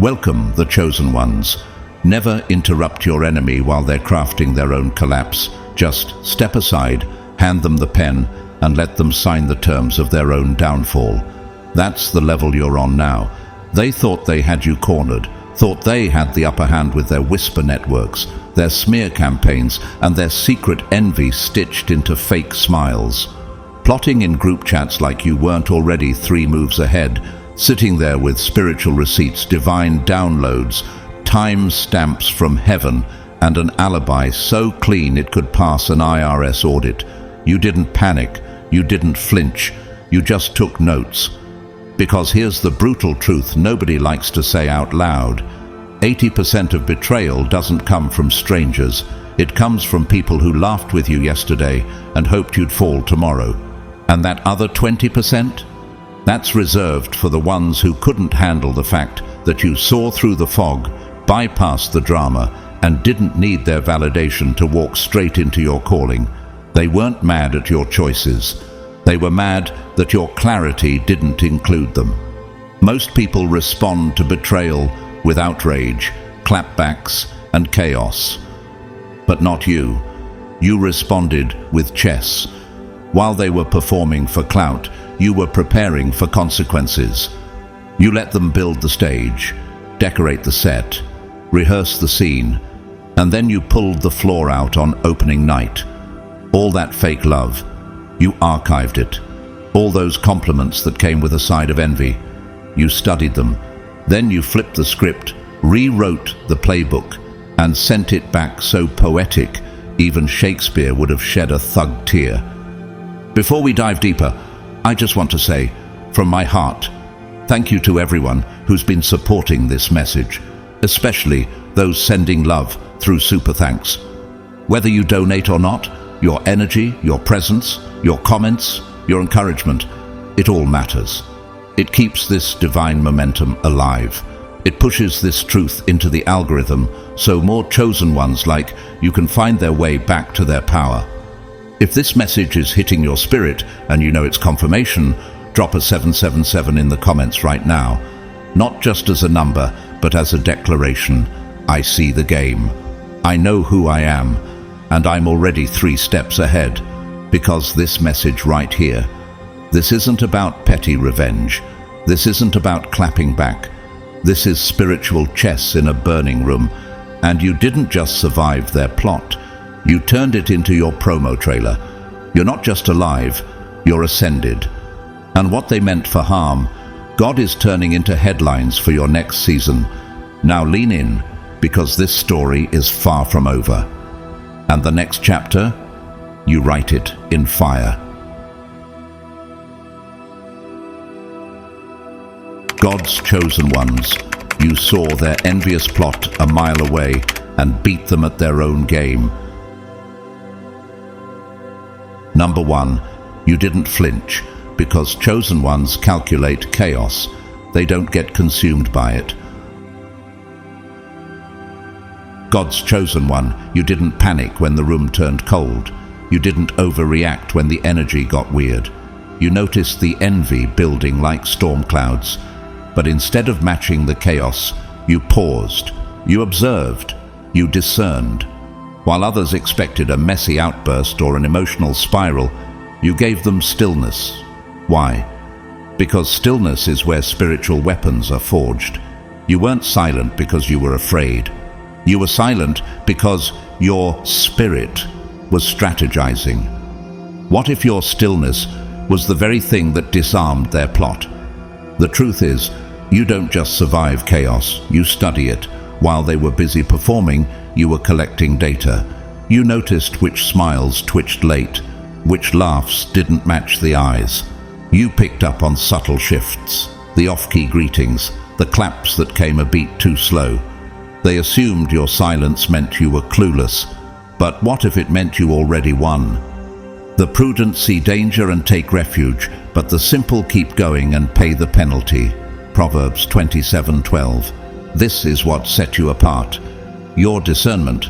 Welcome, the chosen ones. Never interrupt your enemy while they're crafting their own collapse. Just step aside, hand them the pen, and let them sign the terms of their own downfall. That's the level you're on now. They thought they had you cornered, thought they had the upper hand with their whisper networks, their smear campaigns, and their secret envy stitched into fake smiles. Plotting in group chats like you weren't already 3 moves ahead, sitting there with spiritual receipts, divine downloads, time stamps from heaven, and an alibi so clean it could pass an IRS audit. You didn't panic, you didn't flinch, you just took notes. Because here's the brutal truth nobody likes to say out loud. 80% of betrayal doesn't come from strangers. It comes from people who laughed with you yesterday and hoped you'd fall tomorrow. And that other 20%? That's reserved for the ones who couldn't handle the fact that you saw through the fog, bypassed the drama, and didn't need their validation to walk straight into your calling. They weren't mad at your choices. They were mad that your clarity didn't include them. Most people respond to betrayal with outrage, clapbacks, and chaos. But not you. You responded with chess. While they were performing for clout, you were preparing for consequences. You let them build the stage, decorate the set, rehearse the scene, and then you pulled the floor out on opening night. All that fake love, you archived it. All those compliments that came with a side of envy, you studied them. Then you flipped the script, rewrote the playbook, and sent it back so poetic, even Shakespeare would have shed a thug tear. Before we dive deeper, I just want to say, from my heart, thank you to everyone who's been supporting this message, especially those sending love through super thanks. Whether you donate or not, your energy, your presence, your comments, your encouragement, it all matters. It keeps this divine momentum alive. It pushes this truth into the algorithm so more chosen ones like you can find their way back to their power. If this message is hitting your spirit and you know it's confirmation, drop a 777 in the comments right now. Not just as a number, but as a declaration. I see the game. I know who I am, and I'm already 3 steps ahead. Because this message right here, this isn't about petty revenge. This isn't about clapping back. This is spiritual chess in a burning room. And you didn't just survive their plot. You turned it into your promo trailer. You're not just alive, you're ascended. And what they meant for harm, God is turning into headlines for your next season. Now lean in, because this story is far from over. And the next chapter, you write it in fire. God's chosen ones, you saw their envious plot a mile away and beat them at their own game. Number 1, you didn't flinch, because chosen ones calculate chaos. They don't get consumed by it. God's chosen one, you didn't panic when the room turned cold. You didn't overreact when the energy got weird. You noticed the envy building like storm clouds. But instead of matching the chaos, you paused, you observed, you discerned. While others expected a messy outburst or an emotional spiral, you gave them stillness. Why? Because stillness is where spiritual weapons are forged. You weren't silent because you were afraid. You were silent because your spirit was strategizing. What if your stillness was the very thing that disarmed their plot? The truth is, you don't just survive chaos, you study it. While they were busy performing, you were collecting data. You noticed which smiles twitched late, which laughs didn't match the eyes. You picked up on subtle shifts, the off-key greetings, the claps that came a beat too slow. They assumed your silence meant you were clueless, but what if it meant you already won? The prudent see danger and take refuge, but the simple keep going and pay the penalty. Proverbs 27:12. This is what set you apart. Your discernment.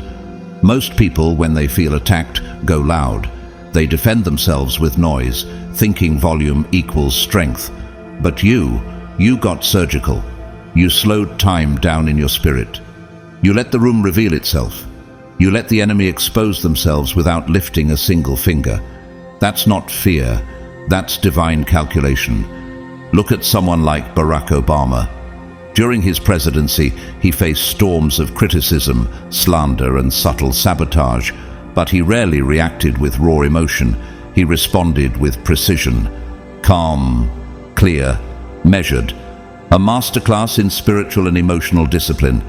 Most people, when they feel attacked, go loud. They defend themselves with noise, thinking volume equals strength. But you got surgical. You slowed time down in your spirit. You let the room reveal itself. You let the enemy expose themselves without lifting a single finger. That's not fear, that's divine calculation. Look at someone like Barack Obama. During his presidency, he faced storms of criticism, slander, and subtle sabotage, but he rarely reacted with raw emotion. He responded with precision, calm, clear, measured. A masterclass in spiritual and emotional discipline,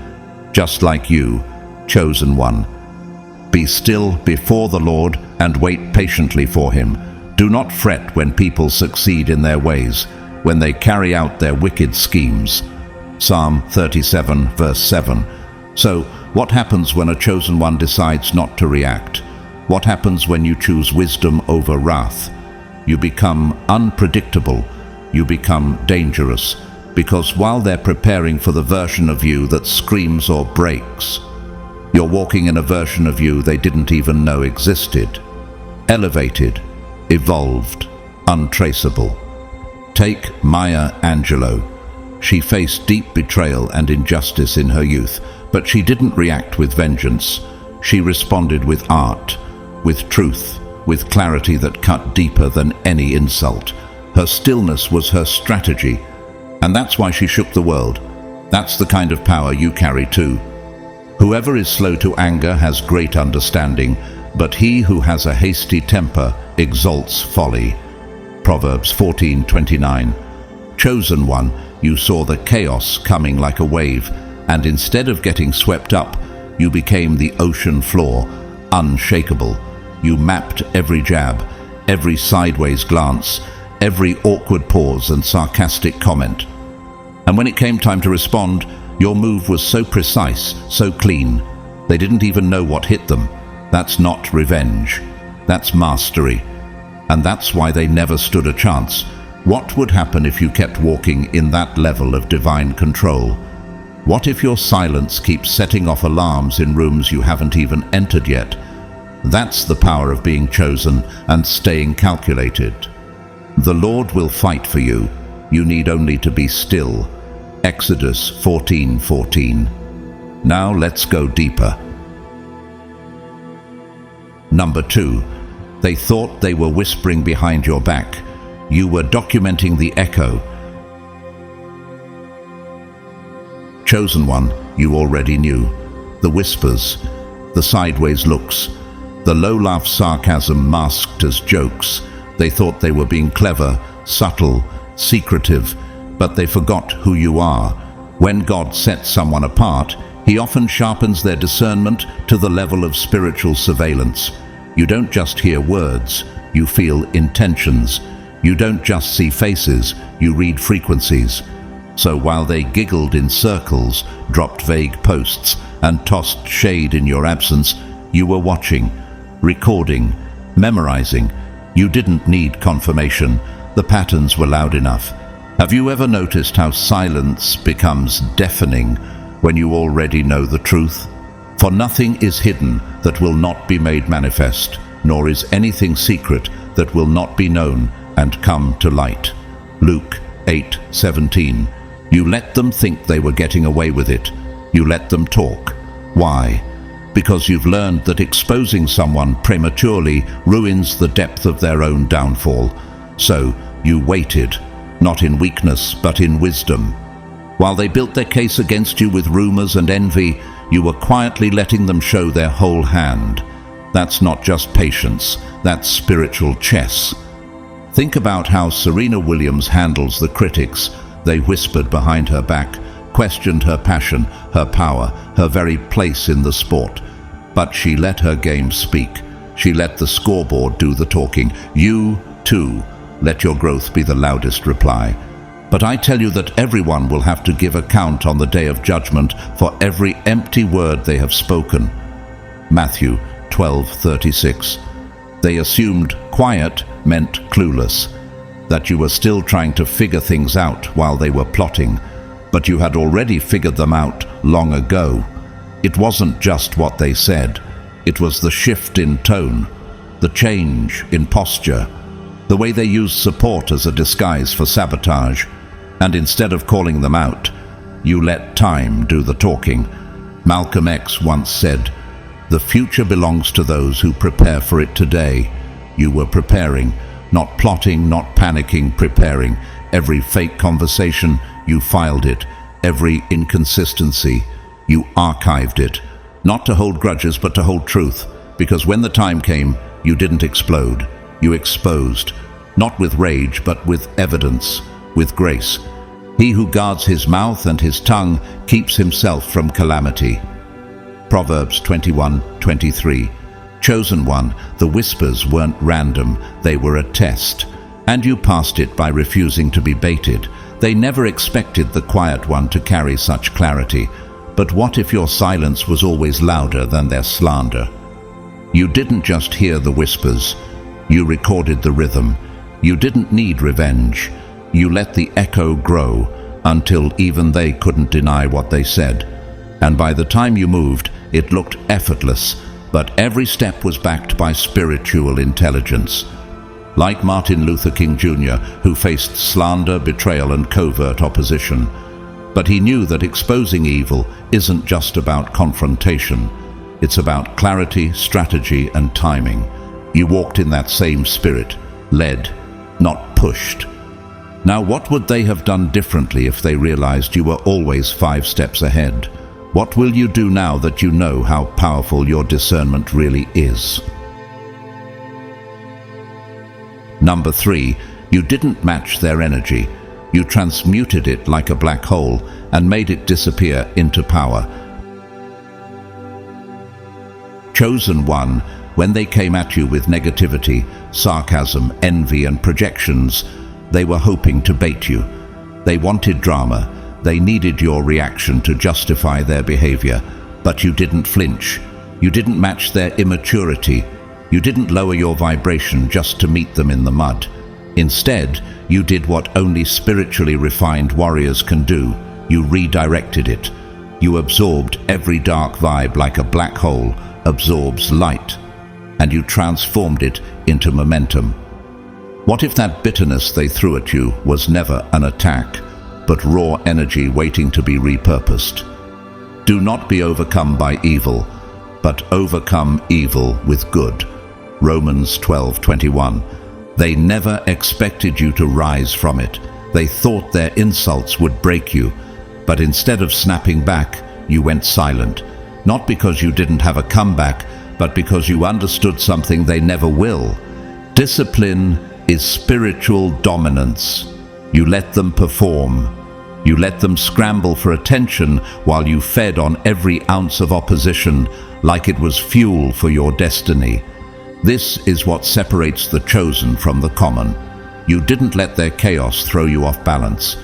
just like you, chosen one. Be still before the Lord and wait patiently for him. Do not fret when people succeed in their ways, when they carry out their wicked schemes. Psalm 37, verse 7. So, what happens when a chosen one decides not to react? What happens when you choose wisdom over wrath? You become unpredictable. You become dangerous. Because while they're preparing for the version of you that screams or breaks, you're walking in a version of you they didn't even know existed. Elevated, evolved, untraceable. Take Maya Angelou. She faced deep betrayal and injustice in her youth, but she didn't react with vengeance. She responded with art, with truth, with clarity that cut deeper than any insult. Her stillness was her strategy, and that's why she shook the world. That's the kind of power you carry too. Whoever is slow to anger has great understanding, but he who has a hasty temper exalts folly. Proverbs 14:29. Chosen one, you saw the chaos coming like a wave, and instead of getting swept up, you became the ocean floor, unshakable. You mapped every jab, every sideways glance, every awkward pause and sarcastic comment. And when it came time to respond, your move was so precise, so clean, they didn't even know what hit them. That's not revenge. That's mastery. And that's why they never stood a chance. What would happen if you kept walking in that level of divine control? What if your silence keeps setting off alarms in rooms you haven't even entered yet? That's the power of being chosen and staying calculated. The Lord will fight for you. You need only to be still. Exodus 14:14. Now let's go deeper. Number 2. They thought they were whispering behind your back. You were documenting the echo. Chosen one, you already knew. The whispers, the sideways looks, the low-laugh sarcasm masked as jokes. They thought they were being clever, subtle, secretive, but they forgot who you are. When God sets someone apart, he often sharpens their discernment to the level of spiritual surveillance. You don't just hear words, you feel intentions. You don't just see faces, you read frequencies. So while they giggled in circles, dropped vague posts, and tossed shade in your absence, you were watching, recording, memorizing. You didn't need confirmation. The patterns were loud enough. Have you ever noticed how silence becomes deafening when you already know the truth? For nothing is hidden that will not be made manifest, nor is anything secret that will not be known and come to light. Luke 8:17. You let them think they were getting away with it. You let them talk. Why? Because you've learned that exposing someone prematurely ruins the depth of their own downfall. So you waited, not in weakness, but in wisdom. While they built their case against you with rumors and envy, you were quietly letting them show their whole hand. That's not just patience, that's spiritual chess. Think about how Serena Williams handles the critics. They whispered behind her back, questioned her passion, her power, her very place in the sport. But she let her game speak. She let the scoreboard do the talking. You, too, let your growth be the loudest reply. But I tell you that everyone will have to give account on the day of judgment for every empty word they have spoken. Matthew 12:36. They assumed quiet meant clueless, that you were still trying to figure things out while they were plotting, but you had already figured them out long ago. It wasn't just what they said, it was the shift in tone, the change in posture, the way they used support as a disguise for sabotage. And instead of calling them out, You let time do the talking. Malcolm X once said, "The future belongs to those who prepare for it today." You were preparing, not plotting, not panicking, preparing. Every fake conversation, you filed it. Every inconsistency, you archived it. Not to hold grudges, but to hold truth. Because when the time came, you didn't explode. You exposed. Not with rage, but with evidence, with grace. He who guards his mouth and his tongue keeps himself from calamity. Proverbs 21:23. Chosen one, the whispers weren't random, they were a test. And you passed it by refusing to be baited. They never expected the quiet one to carry such clarity. But what if your silence was always louder than their slander? You didn't just hear the whispers, you recorded the rhythm. You didn't need revenge. You let the echo grow until even they couldn't deny what they said. And by the time you moved, it looked effortless, but every step was backed by spiritual intelligence. Like Martin Luther King Jr., who faced slander, betrayal, and covert opposition. But he knew that exposing evil isn't just about confrontation. It's about clarity, strategy, and timing. You walked in that same spirit, led, not pushed. Now, what would they have done differently if they realized you were always 5 steps ahead? What will you do now that you know how powerful your discernment really is? Number 3, you didn't match their energy. You transmuted it like a black hole and made it disappear into power. Chosen one, when they came at you with negativity, sarcasm, envy, and projections, they were hoping to bait you. They wanted drama. They needed your reaction to justify their behavior. But you didn't flinch. You didn't match their immaturity. You didn't lower your vibration just to meet them in the mud. Instead, you did what only spiritually refined warriors can do. You redirected it. You absorbed every dark vibe like a black hole absorbs light, and you transformed it into momentum. What if that bitterness they threw at you was never an attack, but raw energy waiting to be repurposed? Do not be overcome by evil, but overcome evil with good. Romans 12:21. They never expected you to rise from it. They thought their insults would break you, but instead of snapping back, you went silent. Not because you didn't have a comeback, but because you understood something they never will. Discipline is spiritual dominance. You let them perform. You let them scramble for attention while you fed on every ounce of opposition like it was fuel for your destiny. This is what separates the chosen from the common. You didn't let their chaos throw you off balance.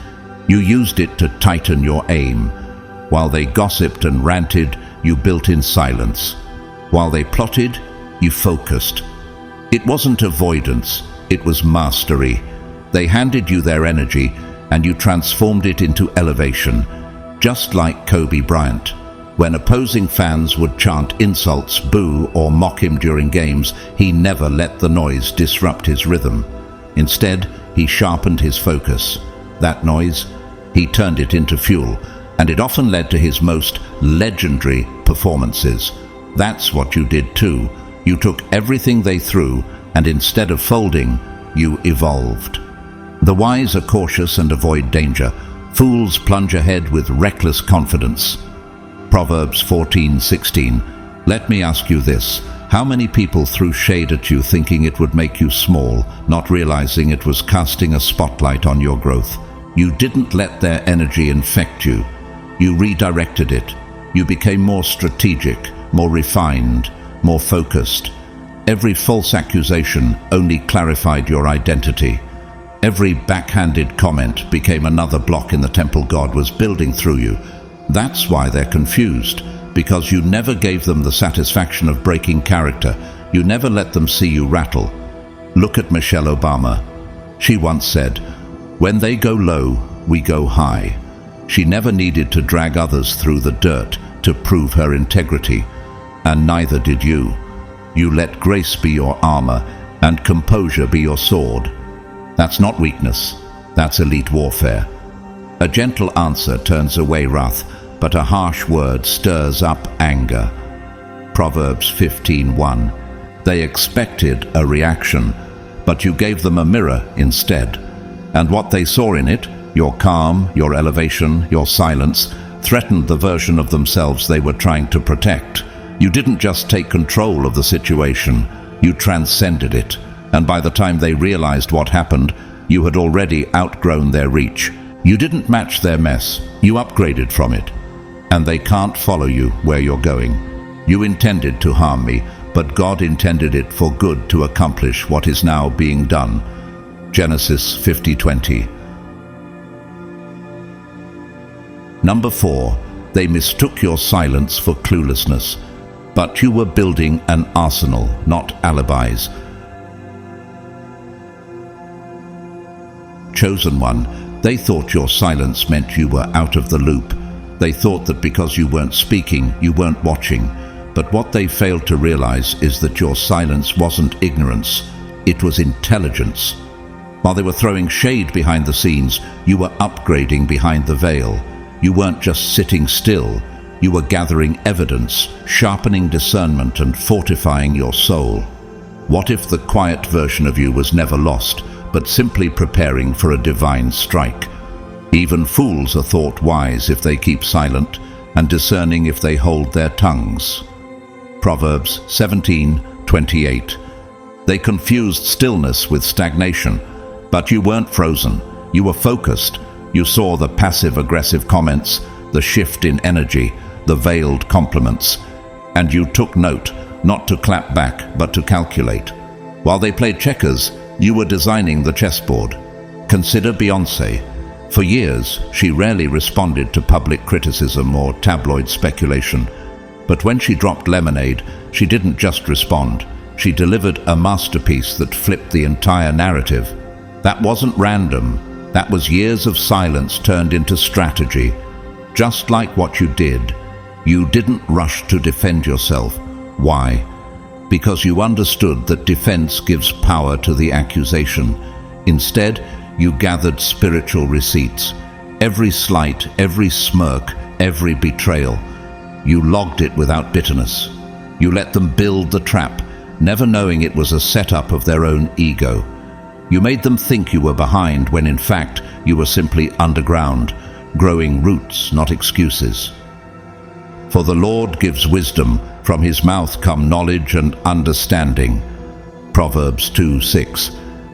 You used it to tighten your aim. While they gossiped and ranted, you built in silence. While they plotted, you focused. It wasn't avoidance, it was mastery. They handed you their energy, and you transformed it into elevation, just like Kobe Bryant. When opposing fans would chant insults, boo, or mock him during games, he never let the noise disrupt his rhythm. Instead, he sharpened his focus. That noise, he turned it into fuel, and it often led to his most legendary performances. That's what you did too. You took everything they threw, and instead of folding, you evolved. The wise are cautious and avoid danger. Fools plunge ahead with reckless confidence. Proverbs 14:16. Let me ask you this. How many people threw shade at you thinking it would make you small, not realizing it was casting a spotlight on your growth? You didn't let their energy infect you. You redirected it. You became more strategic, more refined, more focused. Every false accusation only clarified your identity. Every backhanded comment became another block in the temple God was building through you. That's why they're confused, because you never gave them the satisfaction of breaking character. You never let them see you rattle. Look at Michelle Obama. She once said, "When they go low, we go high." She never needed to drag others through the dirt to prove her integrity, and neither did you. You let grace be your armor and composure be your sword. That's not weakness, that's elite warfare. A gentle answer turns away wrath, but a harsh word stirs up anger. Proverbs 15:1. They expected a reaction, but you gave them a mirror instead. And what they saw in it, your calm, your elevation, your silence, threatened the version of themselves they were trying to protect. You didn't just take control of the situation, you transcended it. And by the time they realized what happened, you had already outgrown their reach. You didn't match their mess, you upgraded from it. And they can't follow you where you're going. You intended to harm me, but God intended it for good to accomplish what is now being done. Genesis 50:20. Number 4. They mistook your silence for cluelessness, but you were building an arsenal, not alibis. Chosen one, they thought your silence meant you were out of the loop. They thought that because you weren't speaking, you weren't watching. But what they failed to realize is that your silence wasn't ignorance, it was intelligence. While they were throwing shade behind the scenes, you were upgrading behind the veil. You weren't just sitting still, you were gathering evidence, sharpening discernment and fortifying your soul. What if the quiet version of you was never lost, but simply preparing for a divine strike? Even fools are thought wise if they keep silent, and discerning if they hold their tongues. Proverbs 17:28. They confused stillness with stagnation, but you weren't frozen. You were focused. You saw the passive-aggressive comments, the shift in energy, the veiled compliments, and you took note, not to clap back, but to calculate. While they played checkers, you were designing the chessboard. Consider Beyoncé. For years, she rarely responded to public criticism or tabloid speculation. But when she dropped Lemonade, she didn't just respond. She delivered a masterpiece that flipped the entire narrative. That wasn't random. That was years of silence turned into strategy. Just like what you did, you didn't rush to defend yourself. Why? Because you understood that defense gives power to the accusation. Instead, you gathered spiritual receipts. Every slight, every smirk, every betrayal. You logged it without bitterness. You let them build the trap, never knowing it was a setup of their own ego. You made them think you were behind when in fact you were simply underground, growing roots, not excuses. For the Lord gives wisdom, from his mouth come knowledge and understanding. Proverbs 2:6.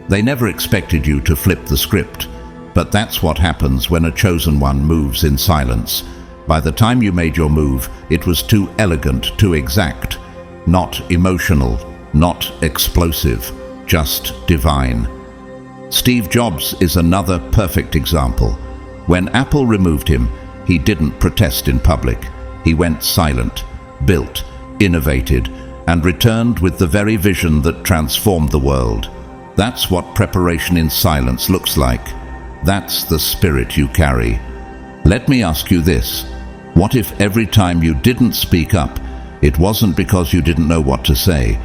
They never expected you to flip the script, but that's what happens when a chosen one moves in silence. By the time you made your move, it was too elegant, too exact, not emotional, not explosive, just divine. Steve Jobs is another perfect example. When Apple removed him, he didn't protest in public. He went silent, built, innovated, and returned with the very vision that transformed the world. That's what preparation in silence looks like. That's the spirit you carry. Let me ask you this. What if every time you didn't speak up, it wasn't because you didn't know what to say,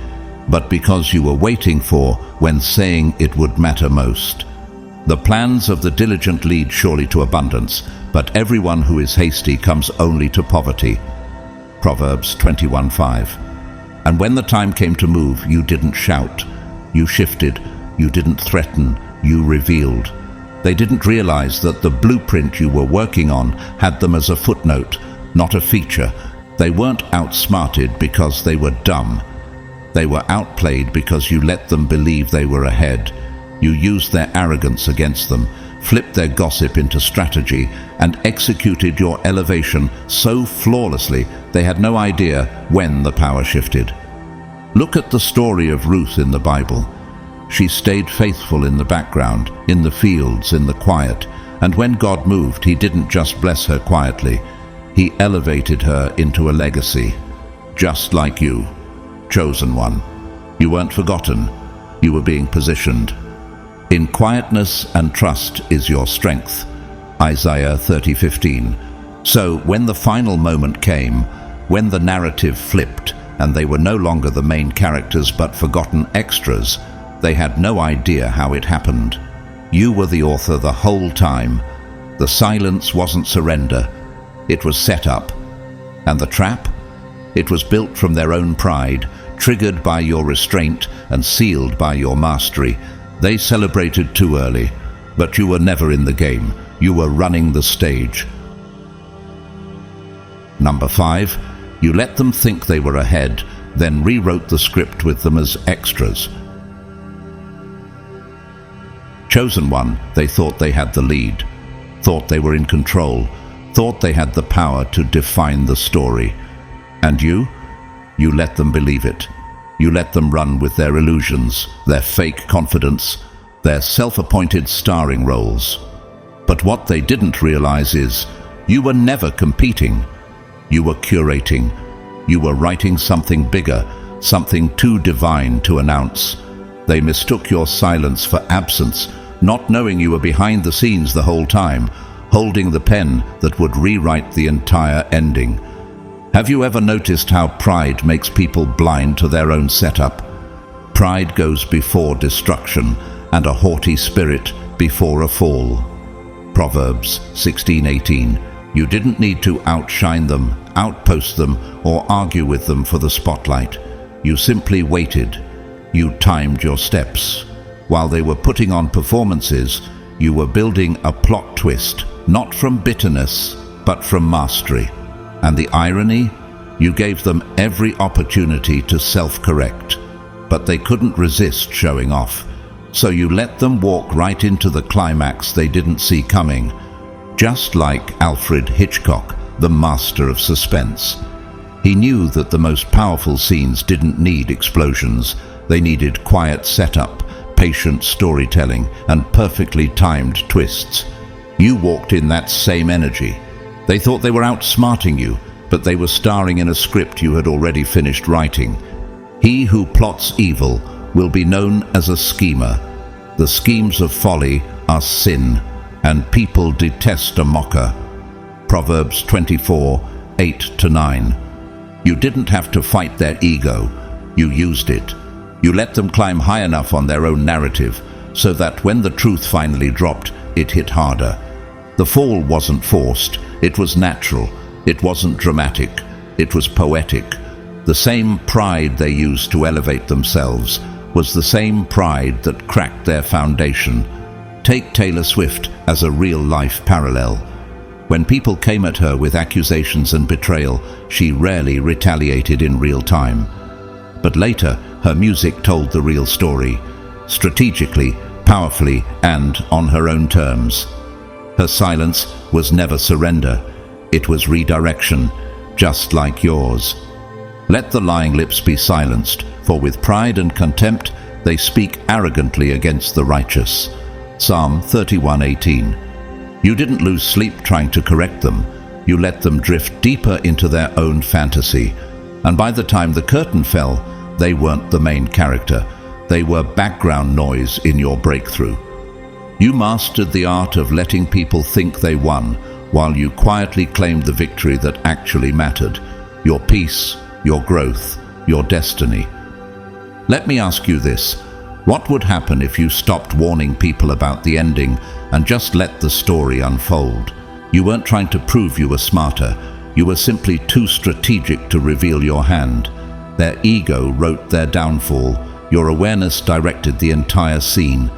but because you were waiting for when saying it would matter most? The plans of the diligent lead surely to abundance, but everyone who is hasty comes only to poverty. Proverbs 21:5. And when the time came to move, you didn't shout. You shifted. You didn't threaten. You revealed. They didn't realize that the blueprint you were working on had them as a footnote, not a feature. They weren't outsmarted because they were dumb. They were outplayed because you let them believe they were ahead. You used their arrogance against them, flipped their gossip into strategy, and executed your elevation so flawlessly they had no idea when the power shifted. Look at the story of Ruth in the Bible. She stayed faithful in the background, in the fields, in the quiet, and when God moved, he didn't just bless her quietly. He elevated her into a legacy. Just like you, chosen one. You weren't forgotten. You were being positioned. In quietness and trust is your strength. Isaiah 30:15. So when the final moment came, when the narrative flipped and they were no longer the main characters but forgotten extras, they had no idea how it happened. You were the author the whole time. The silence wasn't surrender. It was set up. And the trap? It was built from their own pride, triggered by your restraint and sealed by your mastery. They celebrated too early, but you were never in the game. You were running the stage. Number 5, you let them think they were ahead, then rewrote the script with them as extras. Chosen one, they thought they had the lead, thought they were in control, thought they had the power to define the story. And you let them believe it. You let them run with their illusions, their fake confidence, their self-appointed starring roles. But what they didn't realize is, you were never competing. You were curating. You were writing something bigger, something too divine to announce. They mistook your silence for absence, not knowing you were behind the scenes the whole time, holding the pen that would rewrite the entire ending. Have you ever noticed how pride makes people blind to their own setup? Pride goes before destruction, and a haughty spirit before a fall. Proverbs 16:18. You didn't need to outshine them, outpost them, or argue with them for the spotlight. You simply waited. You timed your steps. While they were putting on performances, you were building a plot twist, not from bitterness, but from mastery. And the irony? You gave them every opportunity to self-correct, but they couldn't resist showing off. So you let them walk right into the climax they didn't see coming, just like Alfred Hitchcock, the master of suspense. He knew that the most powerful scenes didn't need explosions. They needed quiet setup, patient storytelling, and perfectly timed twists. You walked in that same energy. They thought they were outsmarting you, but they were starring in a script you had already finished writing. He who plots evil will be known as a schemer. The schemes of folly are sin, and people detest a mocker. Proverbs 24:8-9. You didn't have to fight their ego. You used it. You let them climb high enough on their own narrative so that when the truth finally dropped, it hit harder. The fall wasn't forced. It was natural. It wasn't dramatic. It was poetic. The same pride they used to elevate themselves was the same pride that cracked their foundation. Take Taylor Swift as a real-life parallel. When people came at her with accusations and betrayal, she rarely retaliated in real time. But later, her music told the real story, strategically, powerfully, and on her own terms. Her silence was never surrender. It was redirection, just like yours. Let the lying lips be silenced, for with pride and contempt they speak arrogantly against the righteous. Psalm 31:18. You didn't lose sleep trying to correct them. You let them drift deeper into their own fantasy. And by the time the curtain fell, they weren't the main character. They were background noise in your breakthrough. You mastered the art of letting people think they won, while you quietly claimed the victory that actually mattered. Your peace, your growth, your destiny. Let me ask you this. What would happen if you stopped warning people about the ending and just let the story unfold? You weren't trying to prove you were smarter. You were simply too strategic to reveal your hand. Their ego wrote their downfall. Your awareness directed the entire scene.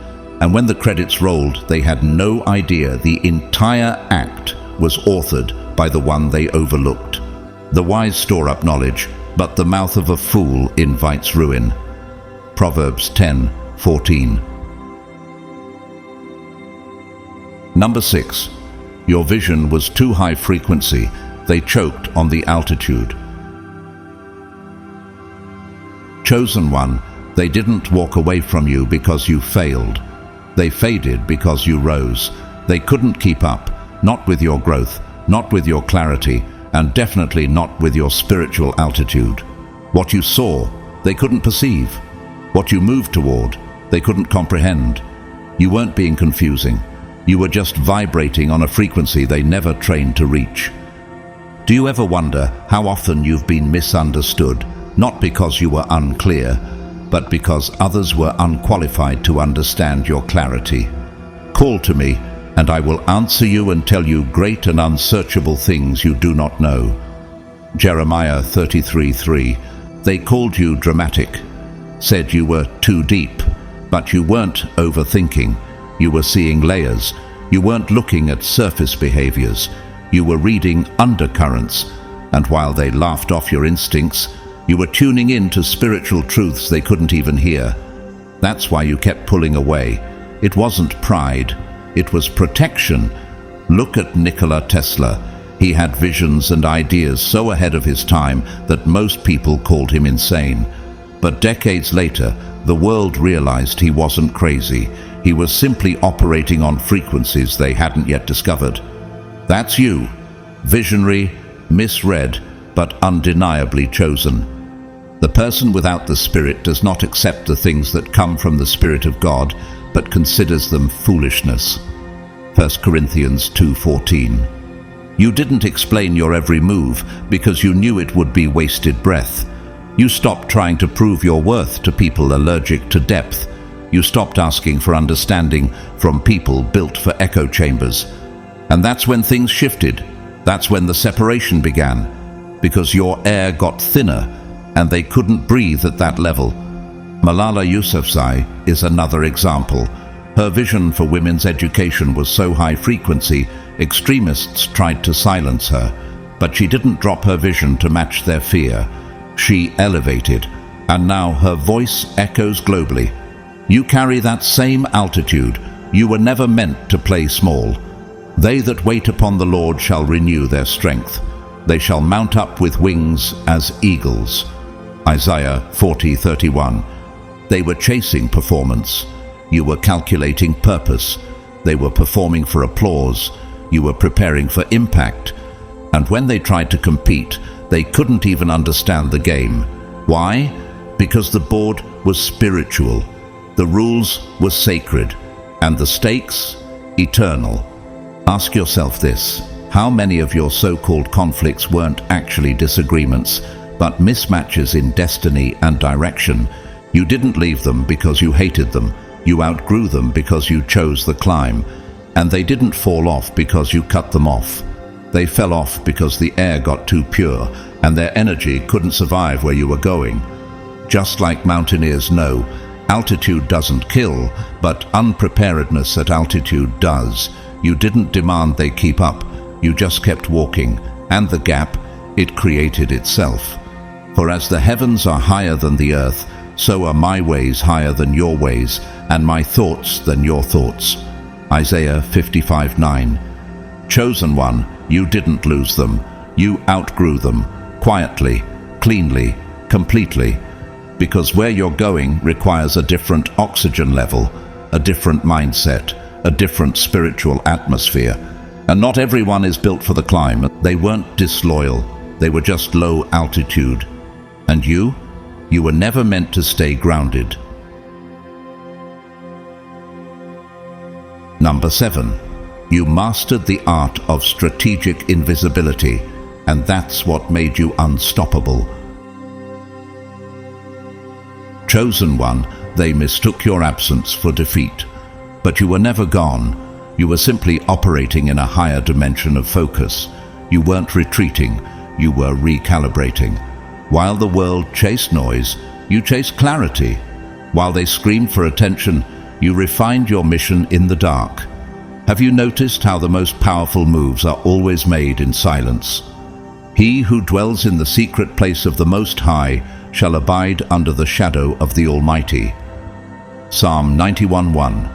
And when the credits rolled, they had no idea the entire act was authored by the one they overlooked. The wise store up knowledge, but the mouth of a fool invites ruin. Proverbs 10:14. Number 6. Your vision was too high frequency. They choked on the altitude. Chosen one, they didn't walk away from you because you failed. They faded because you rose. They couldn't keep up, not with your growth, not with your clarity, and definitely not with your spiritual altitude. What you saw, they couldn't perceive. What you moved toward, they couldn't comprehend. You weren't being confusing. You were just vibrating on a frequency they never trained to reach. Do you ever wonder how often you've been misunderstood, not because you were unclear, but because others were unqualified to understand your clarity? Call to me, and I will answer you and tell you great and unsearchable things you do not know. Jeremiah 33:3. They called you dramatic, said you were too deep, but you weren't overthinking. You were seeing layers. You weren't looking at surface behaviors. You were reading undercurrents, and while they laughed off your instincts, you were tuning in to spiritual truths they couldn't even hear. That's why you kept pulling away. It wasn't pride, it was protection. Look at Nikola Tesla. He had visions and ideas so ahead of his time that most people called him insane. But decades later, the world realized he wasn't crazy. He was simply operating on frequencies they hadn't yet discovered. That's you. Visionary, misread, but undeniably chosen. The person without the Spirit does not accept the things that come from the Spirit of God, but considers them foolishness. 1 Corinthians 2:14. You didn't explain your every move because you knew it would be wasted breath. You stopped trying to prove your worth to people allergic to depth. You stopped asking for understanding from people built for echo chambers. And that's when things shifted. That's when the separation began, because your air got thinner and they couldn't breathe at that level. Malala Yousafzai is another example. Her vision for women's education was so high frequency, extremists tried to silence her. But she didn't drop her vision to match their fear. She elevated, and now her voice echoes globally. You carry that same altitude. You were never meant to play small. They that wait upon the Lord shall renew their strength. They shall mount up with wings as eagles. Isaiah 40:31. They were chasing performance. You were calculating purpose. They were performing for applause. You were preparing for impact. And when they tried to compete, they couldn't even understand the game. Why? Because the board was spiritual. The rules were sacred. And the stakes, eternal. Ask yourself this. How many of your so-called conflicts weren't actually disagreements, but mismatches in destiny and direction? You didn't leave them because you hated them. You outgrew them because you chose the climb. And they didn't fall off because you cut them off. They fell off because the air got too pure and their energy couldn't survive where you were going. Just like mountaineers know, altitude doesn't kill, but unpreparedness at altitude does. You didn't demand they keep up. You just kept walking, and the gap, it created itself. For as the heavens are higher than the earth, so are my ways higher than your ways, and my thoughts than your thoughts. Isaiah 55:9. Chosen one, you didn't lose them. You outgrew them, quietly, cleanly, completely. Because where you're going requires a different oxygen level, a different mindset, a different spiritual atmosphere. And not everyone is built for the climb. They weren't disloyal. They were just low altitude. And you were never meant to stay grounded. Number 7. You mastered the art of strategic invisibility, and that's what made you unstoppable. Chosen one, they mistook your absence for defeat. But you were never gone. You were simply operating in a higher dimension of focus. You weren't retreating, you were recalibrating. While the world chased noise, you chased clarity. While they screamed for attention, you refined your mission in the dark. Have you noticed how the most powerful moves are always made in silence? He who dwells in the secret place of the Most High shall abide under the shadow of the Almighty. Psalm 91:1.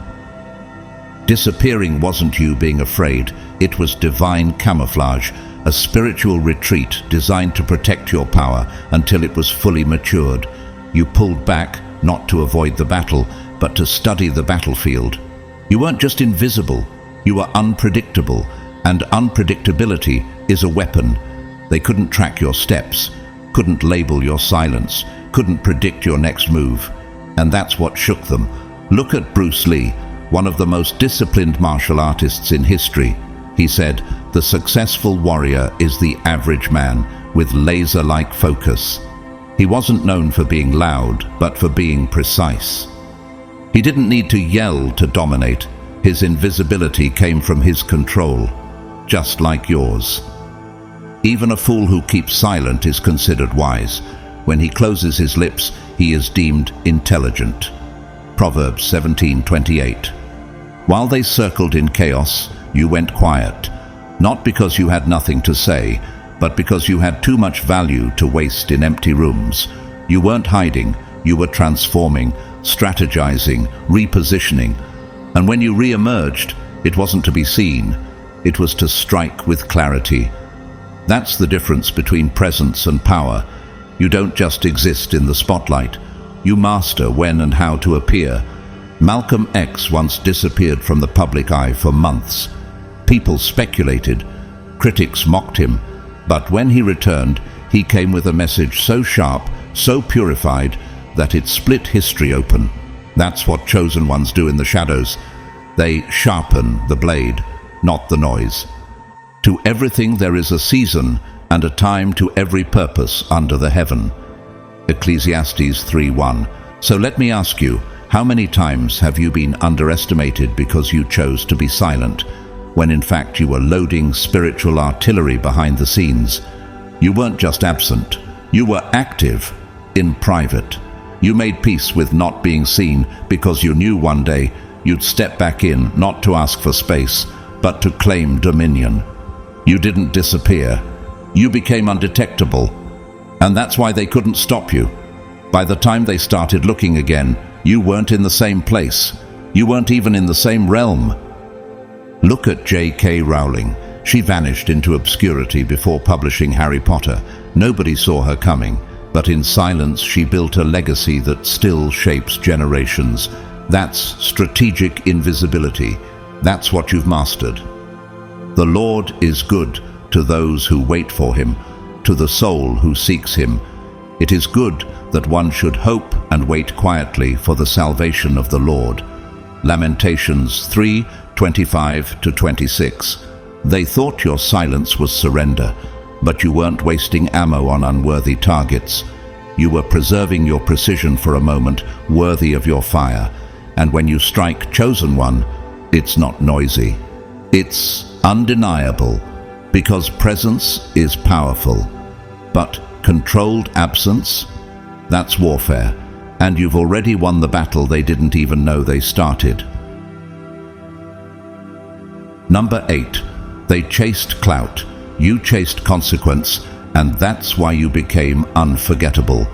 Disappearing wasn't you being afraid, it was divine camouflage, a spiritual retreat designed to protect your power until it was fully matured. You pulled back, not to avoid the battle, but to study the battlefield. You weren't just invisible, you were unpredictable, and unpredictability is a weapon. They couldn't track your steps, couldn't label your silence, couldn't predict your next move. And that's what shook them. Look at Bruce Lee, one of the most disciplined martial artists in history. He said, "The successful warrior is the average man with laser-like focus." He wasn't known for being loud, but for being precise. He didn't need to yell to dominate. His invisibility came from his control, just like yours. Even a fool who keeps silent is considered wise. When he closes his lips, he is deemed intelligent. Proverbs 17:28. While they circled in chaos, you went quiet, not because you had nothing to say, but because you had too much value to waste in empty rooms. You weren't hiding, you were transforming, strategizing, repositioning. And when you re-emerged, it wasn't to be seen, it was to strike with clarity. That's the difference between presence and power. You don't just exist in the spotlight, you master when and how to appear. Malcolm X once disappeared from the public eye for months. People speculated, critics mocked him, but when he returned, he came with a message so sharp, so purified, that it split history open. That's what chosen ones do in the shadows. They sharpen the blade, not the noise. To everything there is a season, and a time to every purpose under the heaven. Ecclesiastes 3:1. So let me ask you, how many times have you been underestimated because you chose to be silent, when in fact you were loading spiritual artillery behind the scenes? You weren't just absent, you were active, in private. You made peace with not being seen because you knew one day you'd step back in, not to ask for space, but to claim dominion. You didn't disappear. You became undetectable, and that's why they couldn't stop you. By the time they started looking again, you weren't in the same place. You weren't even in the same realm. Look at J.K. Rowling. She vanished into obscurity before publishing Harry Potter. Nobody saw her coming, but in silence she built a legacy that still shapes generations. That's strategic invisibility. That's what you've mastered. The Lord is good to those who wait for him, to the soul who seeks him. It is good that one should hope and wait quietly for the salvation of the Lord. Lamentations 3:25-26. They thought your silence was surrender, but you weren't wasting ammo on unworthy targets. You were preserving your precision for a moment worthy of your fire. And when you strike, chosen one, it's not noisy. It's undeniable, because presence is powerful. But controlled absence, that's warfare, and you've already won the battle they didn't even know they started. Number 8. They chased clout, you chased consequence, and that's why you became unforgettable.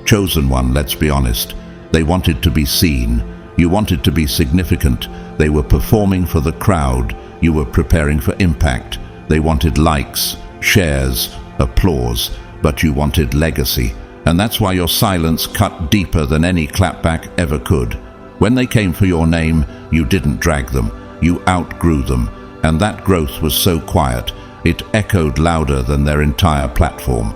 Chosen one, let's be honest. They wanted to be seen. You wanted to be significant. They were performing for the crowd. You were preparing for impact. They wanted likes, shares, applause, but you wanted legacy. And that's why your silence cut deeper than any clapback ever could. When they came for your name, you didn't drag them. You outgrew them. And that growth was so quiet, it echoed louder than their entire platform.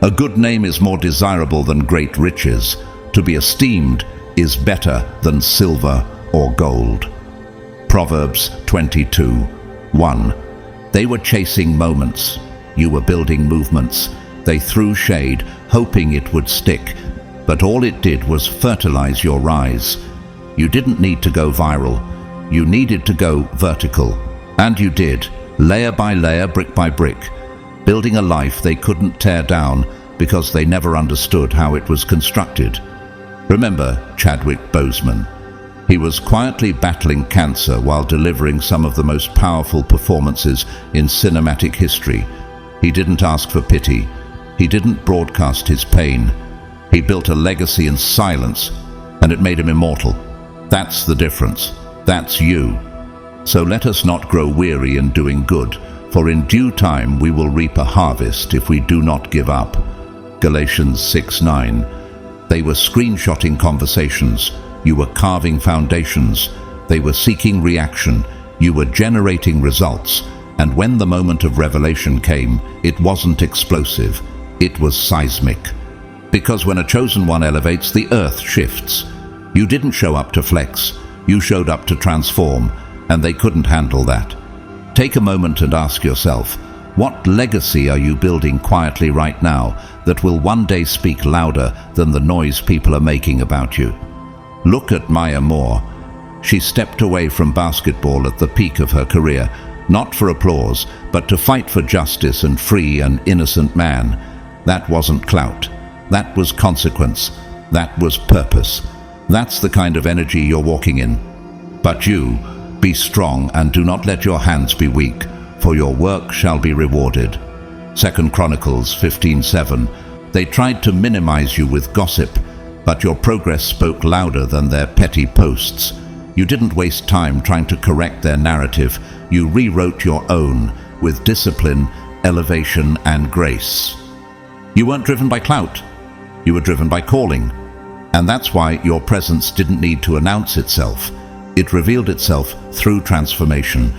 A good name is more desirable than great riches. To be esteemed is better than silver or gold. Proverbs 22:1. They were chasing moments. You were building movements. They threw shade, hoping it would stick, but all it did was fertilize your rise. You didn't need to go viral. You needed to go vertical. And you did, layer by layer, brick by brick, building a life they couldn't tear down because they never understood how it was constructed. Remember Chadwick Boseman. He was quietly battling cancer while delivering some of the most powerful performances in cinematic history. He didn't ask for pity. He didn't broadcast his pain. He built a legacy in silence, and it made him immortal. That's the difference. That's you. So let us not grow weary in doing good, for in due time we will reap a harvest if we do not give up. Galatians 6:9. They were screenshotting conversations. You were carving foundations. They were seeking reaction. You were generating results. And when the moment of revelation came, it wasn't explosive. It was seismic. Because when a chosen one elevates, the earth shifts. You didn't show up to flex. You showed up to transform, and they couldn't handle that. Take a moment and ask yourself, what legacy are you building quietly right now that will one day speak louder than the noise people are making about you? Look at Maya Moore. She stepped away from basketball at the peak of her career, not for applause, but to fight for justice and free an innocent man. That wasn't clout. That was consequence. That was purpose. That's the kind of energy you're walking in. But you, be strong and do not let your hands be weak, for your work shall be rewarded. 2 Chronicles 15:7. They tried to minimize you with gossip, but your progress spoke louder than their petty posts. You didn't waste time trying to correct their narrative. You rewrote your own with discipline, elevation, and grace. You weren't driven by clout. You were driven by calling. And that's why your presence didn't need to announce itself. It revealed itself through transformation.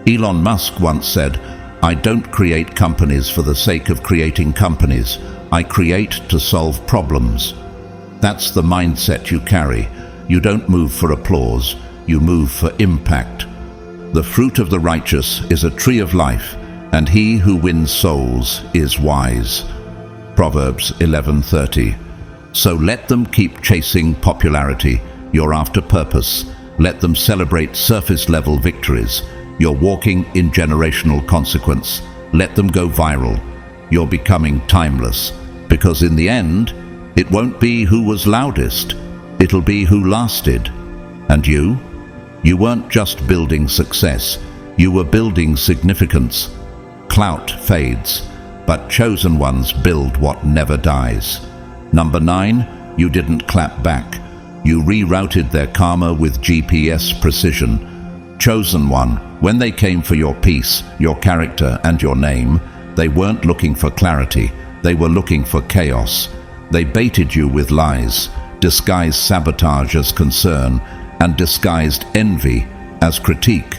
Elon Musk once said, "I don't create companies for the sake of creating companies. I create to solve problems." That's the mindset you carry. You don't move for applause, you move for impact. The fruit of the righteous is a tree of life, and he who wins souls is wise. Proverbs 11:30. So let them keep chasing popularity. You're after purpose. Let them celebrate surface-level victories. You're walking in generational consequence. Let them go viral. You're becoming timeless. Because in the end, it won't be who was loudest. It'll be who lasted. And you? You weren't just building success. You were building significance. Clout fades, but chosen ones build what never dies. Number 9, you didn't clap back. You rerouted their karma with GPS precision. Chosen one, when they came for your peace, your character, and your name, they weren't looking for clarity. They were looking for chaos. They baited you with lies, disguised sabotage as concern, and disguised envy as critique.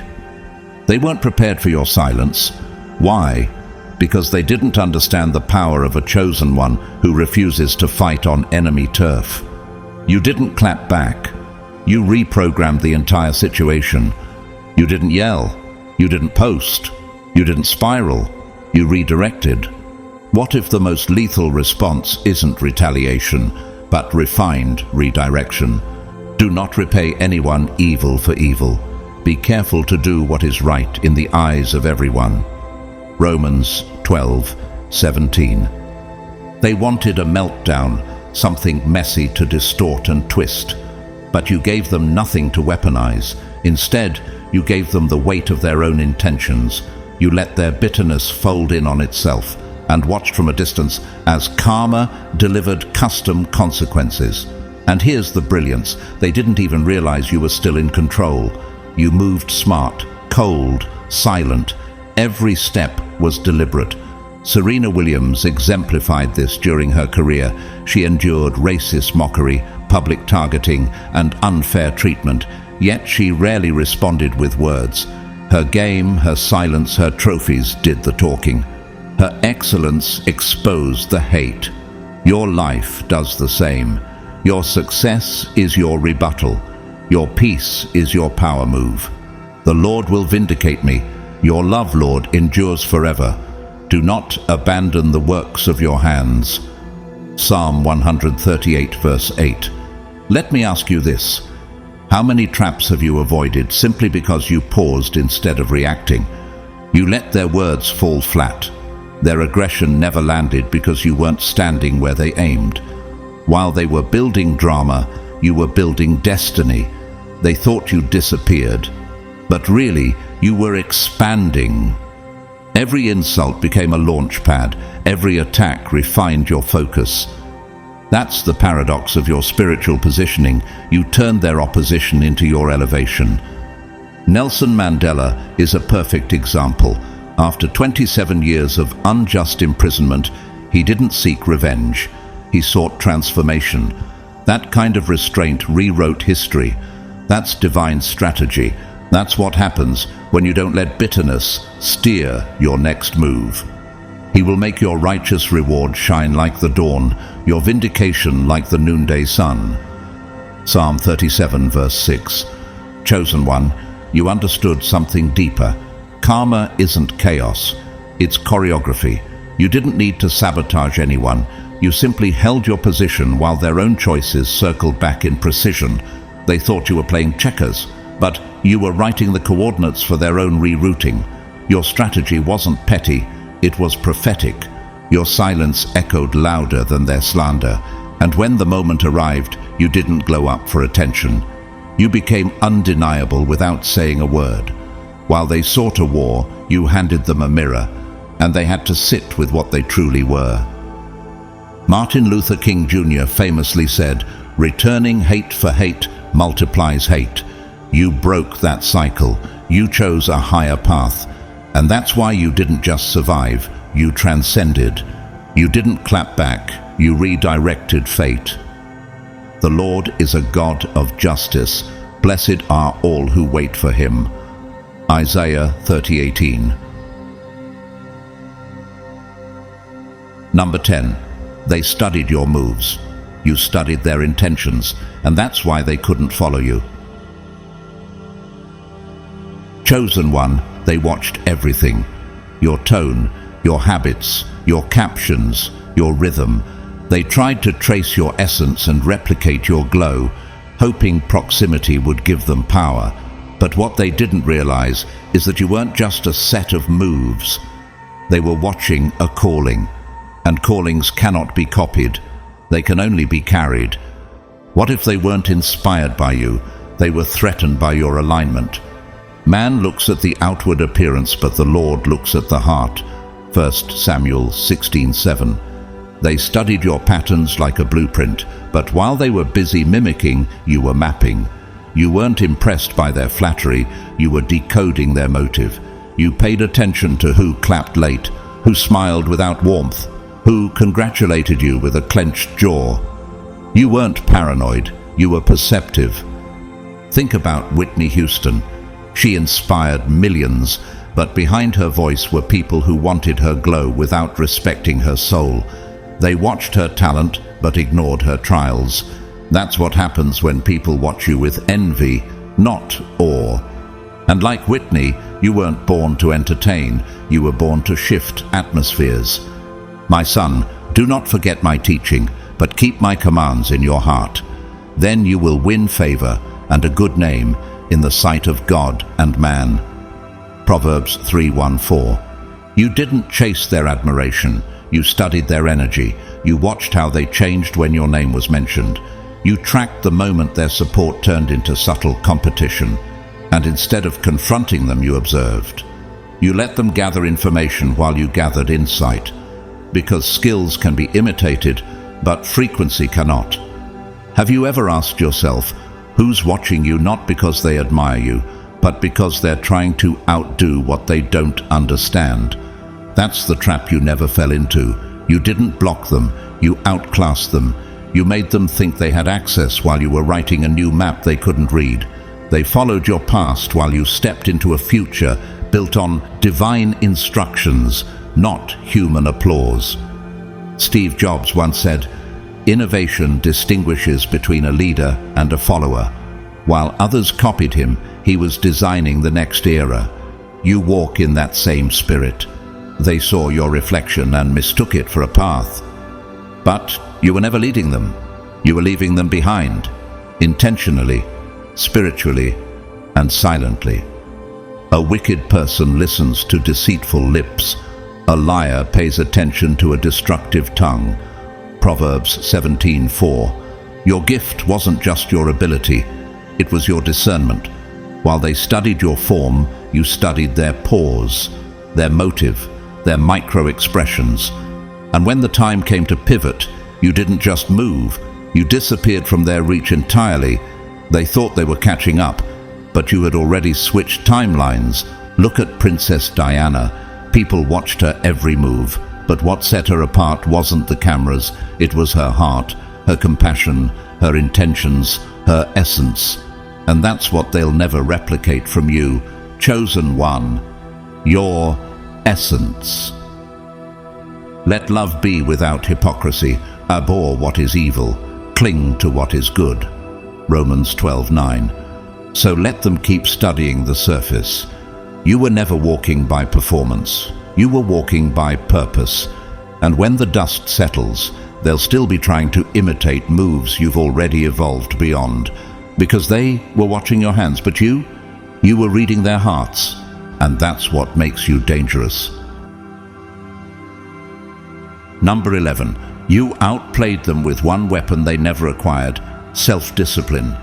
They weren't prepared for your silence. Why? Because they didn't understand the power of a chosen one who refuses to fight on enemy turf. You didn't clap back. You reprogrammed the entire situation. You didn't yell. You didn't post. You didn't spiral. You redirected. What if the most lethal response isn't retaliation, but refined redirection? Do not repay anyone evil for evil. Be careful to do what is right in the eyes of everyone. Romans 12:17. They wanted a meltdown, something messy to distort and twist. But you gave them nothing to weaponize. Instead, you gave them the weight of their own intentions. You let their bitterness fold in on itself and watched from a distance as karma delivered custom consequences. And here's the brilliance. They didn't even realize you were still in control. You moved smart, cold, silent. Every step was deliberate. Serena Williams exemplified this during her career. She endured racist mockery, public targeting, and unfair treatment, yet she rarely responded with words. Her game, her silence, her trophies did the talking. Her excellence exposed the hate. Your life does the same. Your success is your rebuttal. Your peace is your power move. The Lord will vindicate me. Your love, Lord, endures forever. Do not abandon the works of your hands. Psalm 138, verse 8. Let me ask you this. How many traps have you avoided simply because you paused instead of reacting? You let their words fall flat. Their aggression never landed because you weren't standing where they aimed. While they were building drama, you were building destiny. They thought you disappeared, but really, you were expanding. Every insult became a launch pad. Every attack refined your focus. That's the paradox of your spiritual positioning. You turned their opposition into your elevation. Nelson Mandela is a perfect example. After 27 years of unjust imprisonment, he didn't seek revenge. He sought transformation. That kind of restraint rewrote history. That's divine strategy. That's what happens when you don't let bitterness steer your next move. He will make your righteous reward shine like the dawn, your vindication like the noonday sun. Psalm 37, verse 6. Chosen one, you understood something deeper. Karma isn't chaos, it's choreography. You didn't need to sabotage anyone. You simply held your position while their own choices circled back in precision. They thought you were playing checkers, but you were writing the coordinates for their own rerouting. Your strategy wasn't petty, it was prophetic. Your silence echoed louder than their slander, and when the moment arrived, you didn't glow up for attention. You became undeniable without saying a word. While they sought a war, you handed them a mirror, and they had to sit with what they truly were. Martin Luther King Jr. famously said, "Returning hate for hate multiplies hate." You broke that cycle. You chose a higher path. And that's why you didn't just survive, you transcended. You didn't clap back, you redirected fate. The Lord is a God of justice. Blessed are all who wait for him. Isaiah 30:18. Number 10. They studied your moves. You studied their intentions, and that's why they couldn't follow you. Chosen one, they watched everything. Your tone, your habits, your captions, your rhythm. They tried to trace your essence and replicate your glow, hoping proximity would give them power. But what they didn't realize is that you weren't just a set of moves. They were watching a calling, and callings cannot be copied. They can only be carried. What if they weren't inspired by you? They were threatened by your alignment. Man looks at the outward appearance, but the Lord looks at the heart. 1 Samuel 16:7. They studied your patterns like a blueprint, but while they were busy mimicking, you were mapping. You weren't impressed by their flattery, you were decoding their motive. You paid attention to who clapped late, who smiled without warmth, who congratulated you with a clenched jaw. You weren't paranoid, you were perceptive. Think about Whitney Houston. She inspired millions, but behind her voice were people who wanted her glow without respecting her soul. They watched her talent, but ignored her trials. That's what happens when people watch you with envy, not awe. And like Whitney, you weren't born to entertain, you were born to shift atmospheres. My son, do not forget my teaching, but keep my commands in your heart. Then you will win favor and a good name in the sight of God and man. Proverbs 3:1-4. You didn't chase their admiration, you studied their energy. You watched how they changed when your name was mentioned. You tracked the moment their support turned into subtle competition, and instead of confronting them, you observed. You let them gather information while you gathered insight, because skills can be imitated, but frequency cannot. Have you ever asked yourself, who's watching you not because they admire you, but because they're trying to outdo what they don't understand? That's the trap you never fell into. You didn't block them, you outclassed them. You made them think they had access while you were writing a new map they couldn't read. They followed your past while you stepped into a future built on divine instructions, not human applause. Steve Jobs once said, "Innovation distinguishes between a leader and a follower." While others copied him, he was designing the next era. You walk in that same spirit. They saw your reflection and mistook it for a path. But you were never leading them. You were leaving them behind, intentionally, spiritually, and silently. A wicked person listens to deceitful lips. A liar pays attention to a destructive tongue. Proverbs 17:4. Your gift wasn't just your ability, it was your discernment. While they studied your form, you studied their pause, their motive, their micro-expressions. And when the time came to pivot, you didn't just move, you disappeared from their reach entirely. They thought they were catching up, but you had already switched timelines. Look at Princess Diana. People watched her every move, but what set her apart wasn't the cameras, it was her heart, her compassion, her intentions, her essence. And that's what they'll never replicate from you, chosen one, your essence. Let love be without hypocrisy. Abhor what is evil, cling to what is good. Romans 12:9. So let them keep studying the surface. You were never walking by performance. You were walking by purpose. And when the dust settles, they'll still be trying to imitate moves you've already evolved beyond. Because they were watching your hands, but you were reading their hearts, and that's what makes you dangerous. Number 11. You outplayed them with one weapon they never acquired: self-discipline.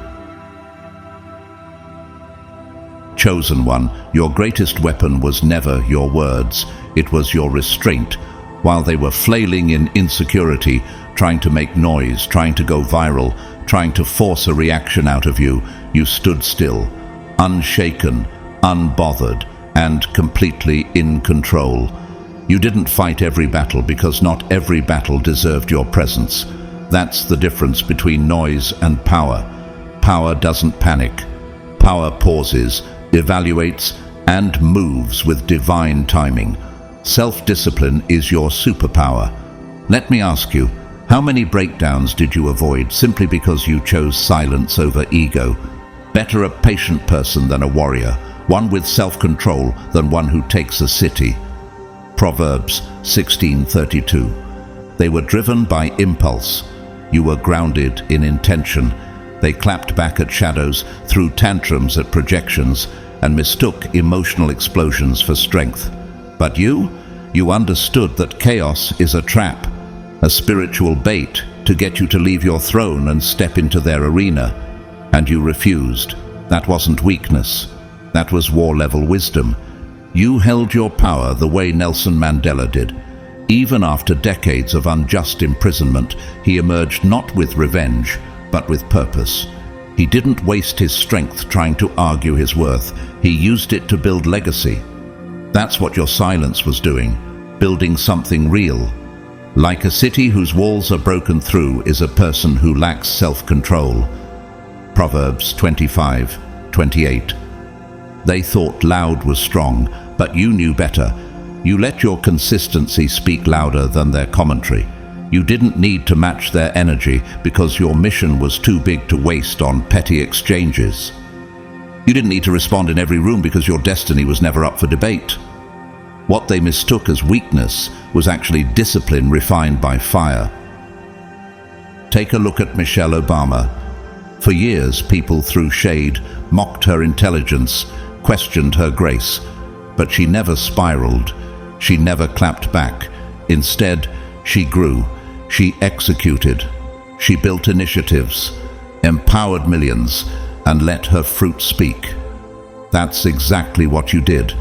Chosen one, your greatest weapon was never your words, it was your restraint. While they were flailing in insecurity, trying to make noise, trying to go viral, trying to force a reaction out of you, you stood still, unshaken, unbothered, and completely in control. You didn't fight every battle because not every battle deserved your presence. That's the difference between noise and power. Power doesn't panic. Power pauses, evaluates, and moves with divine timing. Self-discipline is your superpower. Let me ask you, how many breakdowns did you avoid simply because you chose silence over ego? Better a patient person than a warrior, one with self-control than one who takes a city. Proverbs 16:32. They were driven by impulse. You were grounded in intention. They clapped back at shadows, threw tantrums at projections, and mistook emotional explosions for strength. But you understood that chaos is a trap, a spiritual bait to get you to leave your throne and step into their arena. And you refused. That wasn't weakness. That was war-level wisdom. You held your power the way Nelson Mandela did. Even after decades of unjust imprisonment, he emerged not with revenge, but with purpose. He didn't waste his strength trying to argue his worth. He used it to build legacy. That's what your silence was doing, building something real. Like a city whose walls are broken through is a person who lacks self-control. Proverbs 25:28. They thought loud was strong, but you knew better. You let your consistency speak louder than their commentary. You didn't need to match their energy because your mission was too big to waste on petty exchanges. You didn't need to respond in every room because your destiny was never up for debate. What they mistook as weakness was actually discipline refined by fire. Take a look at Michelle Obama. For years, people threw shade, mocked her intelligence, questioned her grace, but she never spiraled. She never clapped back. Instead, she grew. She executed. She built initiatives, empowered millions, and let her fruit speak. That's exactly what you did.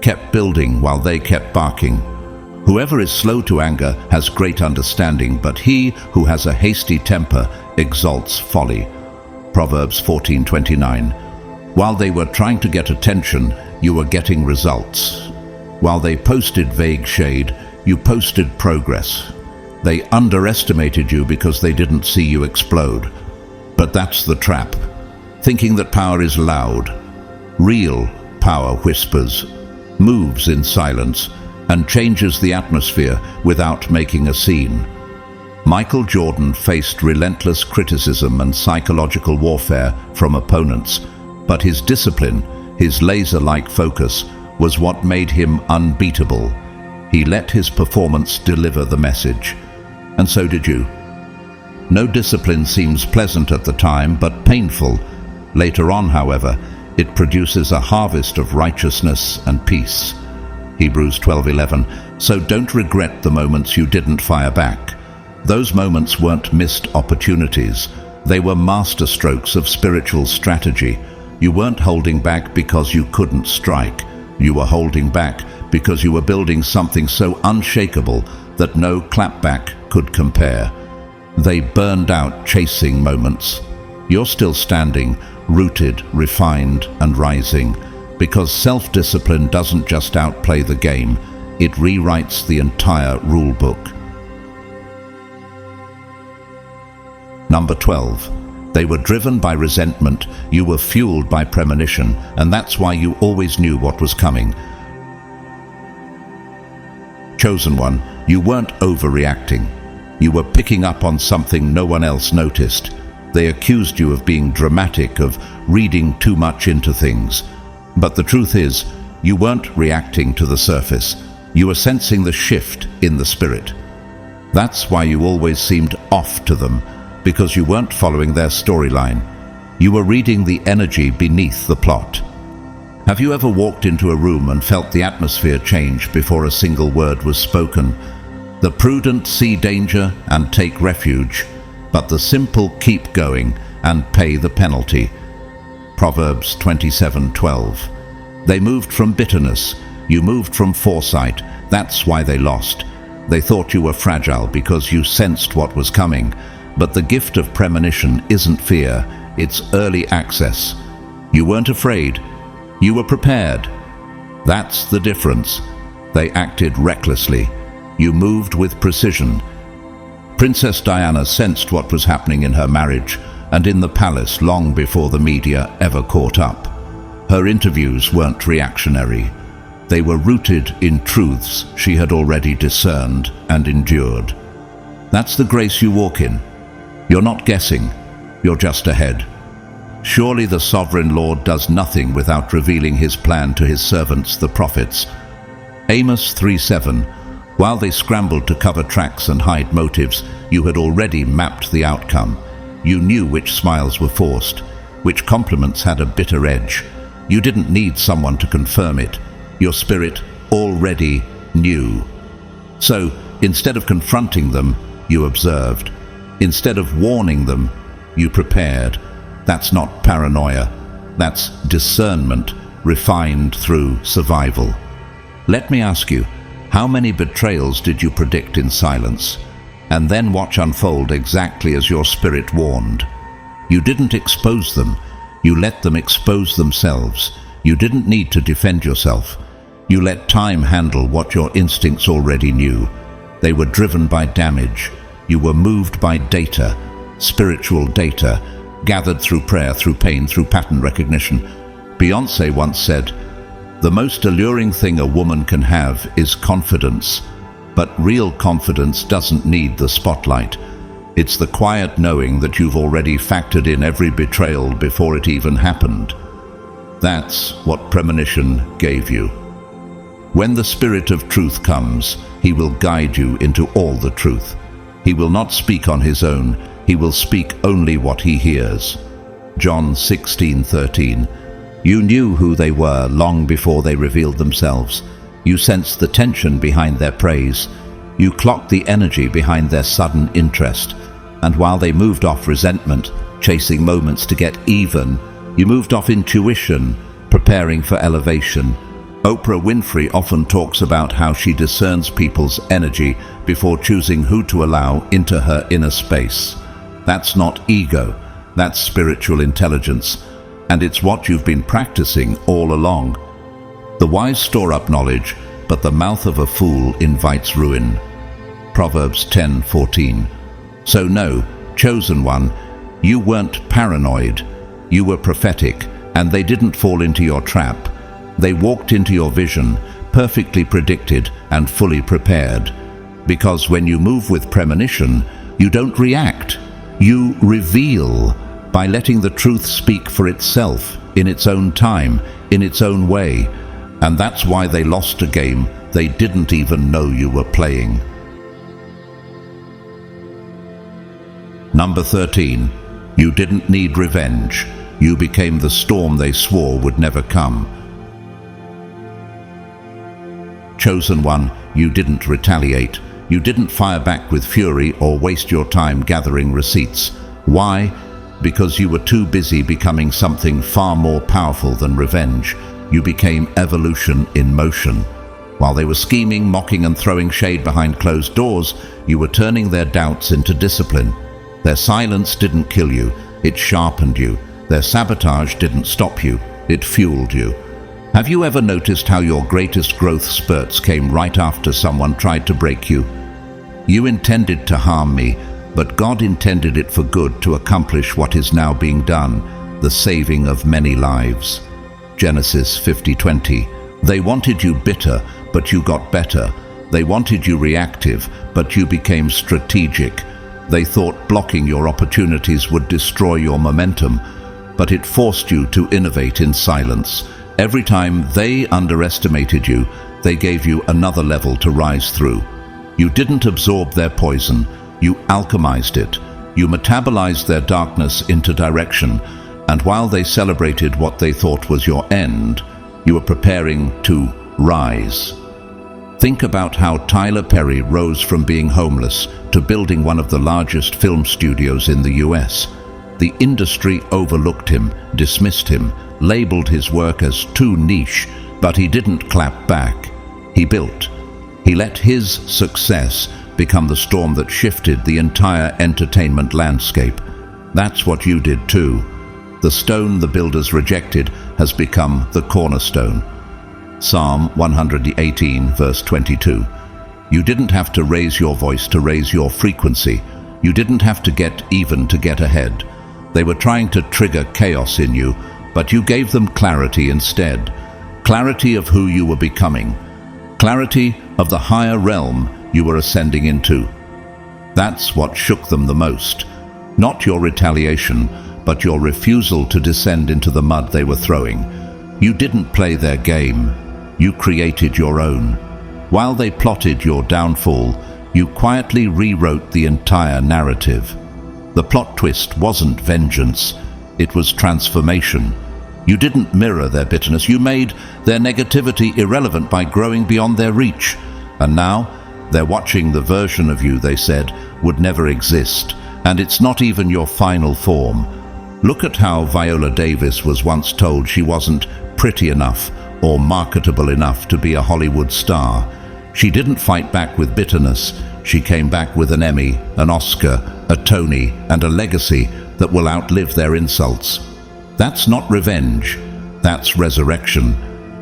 Kept building while they kept barking. Whoever is slow to anger has great understanding, but he who has a hasty temper exalts folly. Proverbs 14:29. While they were trying to get attention, you were getting results. While they posted vague shade, you posted progress. They underestimated you because they didn't see you explode. But that's the trap. Thinking that power is loud. Real power whispers, moves in silence, and changes the atmosphere without making a scene. Michael Jordan faced relentless criticism and psychological warfare from opponents, but his discipline, his laser-like focus, was what made him unbeatable. He let his performance deliver the message. And so did you. No discipline seems pleasant at the time, but painful. Later on, however, it produces a harvest of righteousness and peace. Hebrews 12:11. So don't regret the moments you didn't fire back. Those moments weren't missed opportunities. They were masterstrokes of spiritual strategy. You weren't holding back because you couldn't strike. You were holding back because you were building something so unshakable that no clapback could compare. They burned out chasing moments. You're still standing, rooted, refined, and rising, because self-discipline doesn't just outplay the game, it rewrites the entire rule book. Number 12. They were driven by resentment, you were fueled by premonition, and that's why you always knew what was coming. Chosen one, you weren't overreacting. You were picking up on something no one else noticed. They accused you of being dramatic, of reading too much into things. But the truth is, you weren't reacting to the surface. You were sensing the shift in the spirit. That's why you always seemed off to them, because you weren't following their storyline. You were reading the energy beneath the plot. Have you ever walked into a room and felt the atmosphere change before a single word was spoken? The prudent see danger and take refuge, but the simple keep going and pay the penalty. Proverbs 27:12. They moved from bitterness. You moved from foresight. That's why they lost. They thought you were fragile because you sensed what was coming. But the gift of premonition isn't fear, it's early access. You weren't afraid. You were prepared. That's the difference. They acted recklessly. You moved with precision. Princess Diana sensed what was happening in her marriage and in the palace long before the media ever caught up. Her interviews weren't reactionary. They were rooted in truths she had already discerned and endured. That's the grace you walk in. You're not guessing, you're just ahead. Surely the sovereign Lord does nothing without revealing his plan to his servants, the prophets. Amos 3:7. While they scrambled to cover tracks and hide motives, you had already mapped the outcome. You knew which smiles were forced, which compliments had a bitter edge. You didn't need someone to confirm it. Your spirit already knew. So, instead of confronting them, you observed. Instead of warning them, you prepared. That's not paranoia. That's discernment, refined through survival. Let me ask you, how many betrayals did you predict in silence, and then watch unfold exactly as your spirit warned? You didn't expose them. You let them expose themselves. You didn't need to defend yourself. You let time handle what your instincts already knew. They were driven by damage. You were moved by data, spiritual data, gathered through prayer, through pain, through pattern recognition. Beyoncé once said, "The most alluring thing a woman can have is confidence, but real confidence doesn't need the spotlight. It's the quiet knowing that you've already factored in every betrayal before it even happened." That's what premonition gave you. When the Spirit of truth comes, he will guide you into all the truth. He will not speak on his own. He will speak only what he hears. John 16:13. You knew who they were long before they revealed themselves. You sensed the tension behind their praise. You clocked the energy behind their sudden interest. And while they moved off resentment, chasing moments to get even, you moved off intuition, preparing for elevation. Oprah Winfrey often talks about how she discerns people's energy before choosing who to allow into her inner space. That's not ego, that's spiritual intelligence, and it's what you've been practicing all along. The wise store up knowledge, but the mouth of a fool invites ruin. Proverbs 10:14. So no, chosen one, you weren't paranoid. You were prophetic, and they didn't fall into your trap. They walked into your vision, perfectly predicted and fully prepared. Because when you move with premonition, you don't react. You reveal by letting the truth speak for itself, in its own time, in its own way. And that's why they lost a game they didn't even know you were playing. Number 13. You didn't need revenge. You became the storm they swore would never come. Chosen one, you didn't retaliate. You didn't fire back with fury or waste your time gathering receipts. Why? Because you were too busy becoming something far more powerful than revenge. You became evolution in motion. While they were scheming, mocking, and throwing shade behind closed doors, you were turning their doubts into discipline. Their silence didn't kill you, it sharpened you. Their sabotage didn't stop you, it fueled you. Have you ever noticed how your greatest growth spurts came right after someone tried to break you? You intended to harm me, but God intended it for good to accomplish what is now being done, the saving of many lives. Genesis 50:20. They wanted you bitter, but you got better. They wanted you reactive, but you became strategic. They thought blocking your opportunities would destroy your momentum, but it forced you to innovate in silence. Every time they underestimated you, they gave you another level to rise through. You didn't absorb their poison, you alchemized it. You metabolized their darkness into direction, and while they celebrated what they thought was your end, you were preparing to rise. Think about how Tyler Perry rose from being homeless to building one of the largest film studios in the US. The industry overlooked him, dismissed him, labeled his work as too niche, but he didn't clap back. He built. He let his success become the storm that shifted the entire entertainment landscape. That's what you did too. The stone the builders rejected has become the cornerstone. Psalm 118, verse 22. You didn't have to raise your voice to raise your frequency. You didn't have to get even to get ahead. They were trying to trigger chaos in you, but you gave them clarity instead. Clarity of who you were becoming. Clarity of the higher realm you were ascending into. That's what shook them the most. Not your retaliation, but your refusal to descend into the mud they were throwing. You didn't play their game. You created your own. While they plotted your downfall, you quietly rewrote the entire narrative. The plot twist wasn't vengeance, it was transformation. You didn't mirror their bitterness, you made their negativity irrelevant by growing beyond their reach. And now, they're watching the version of you they said would never exist, and it's not even your final form. Look at how Viola Davis was once told she wasn't pretty enough or marketable enough to be a Hollywood star. She didn't fight back with bitterness. She came back with an Emmy, an Oscar, a Tony, and a legacy that will outlive their insults. That's not revenge. That's resurrection.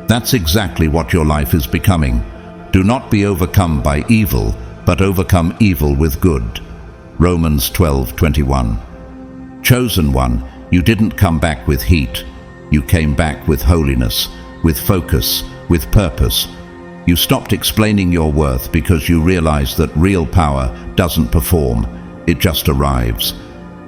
That's exactly what your life is becoming. Do not be overcome by evil, but overcome evil with good. Romans 12:21. Chosen one, you didn't come back with heat. You came back with holiness, with focus, with purpose. You stopped explaining your worth because you realized that real power doesn't perform, it just arrives.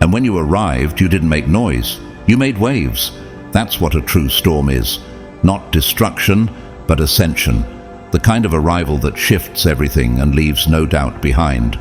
And when you arrived, you didn't make noise, you made waves. That's what a true storm is. Not destruction, but ascension. The kind of arrival that shifts everything and leaves no doubt behind.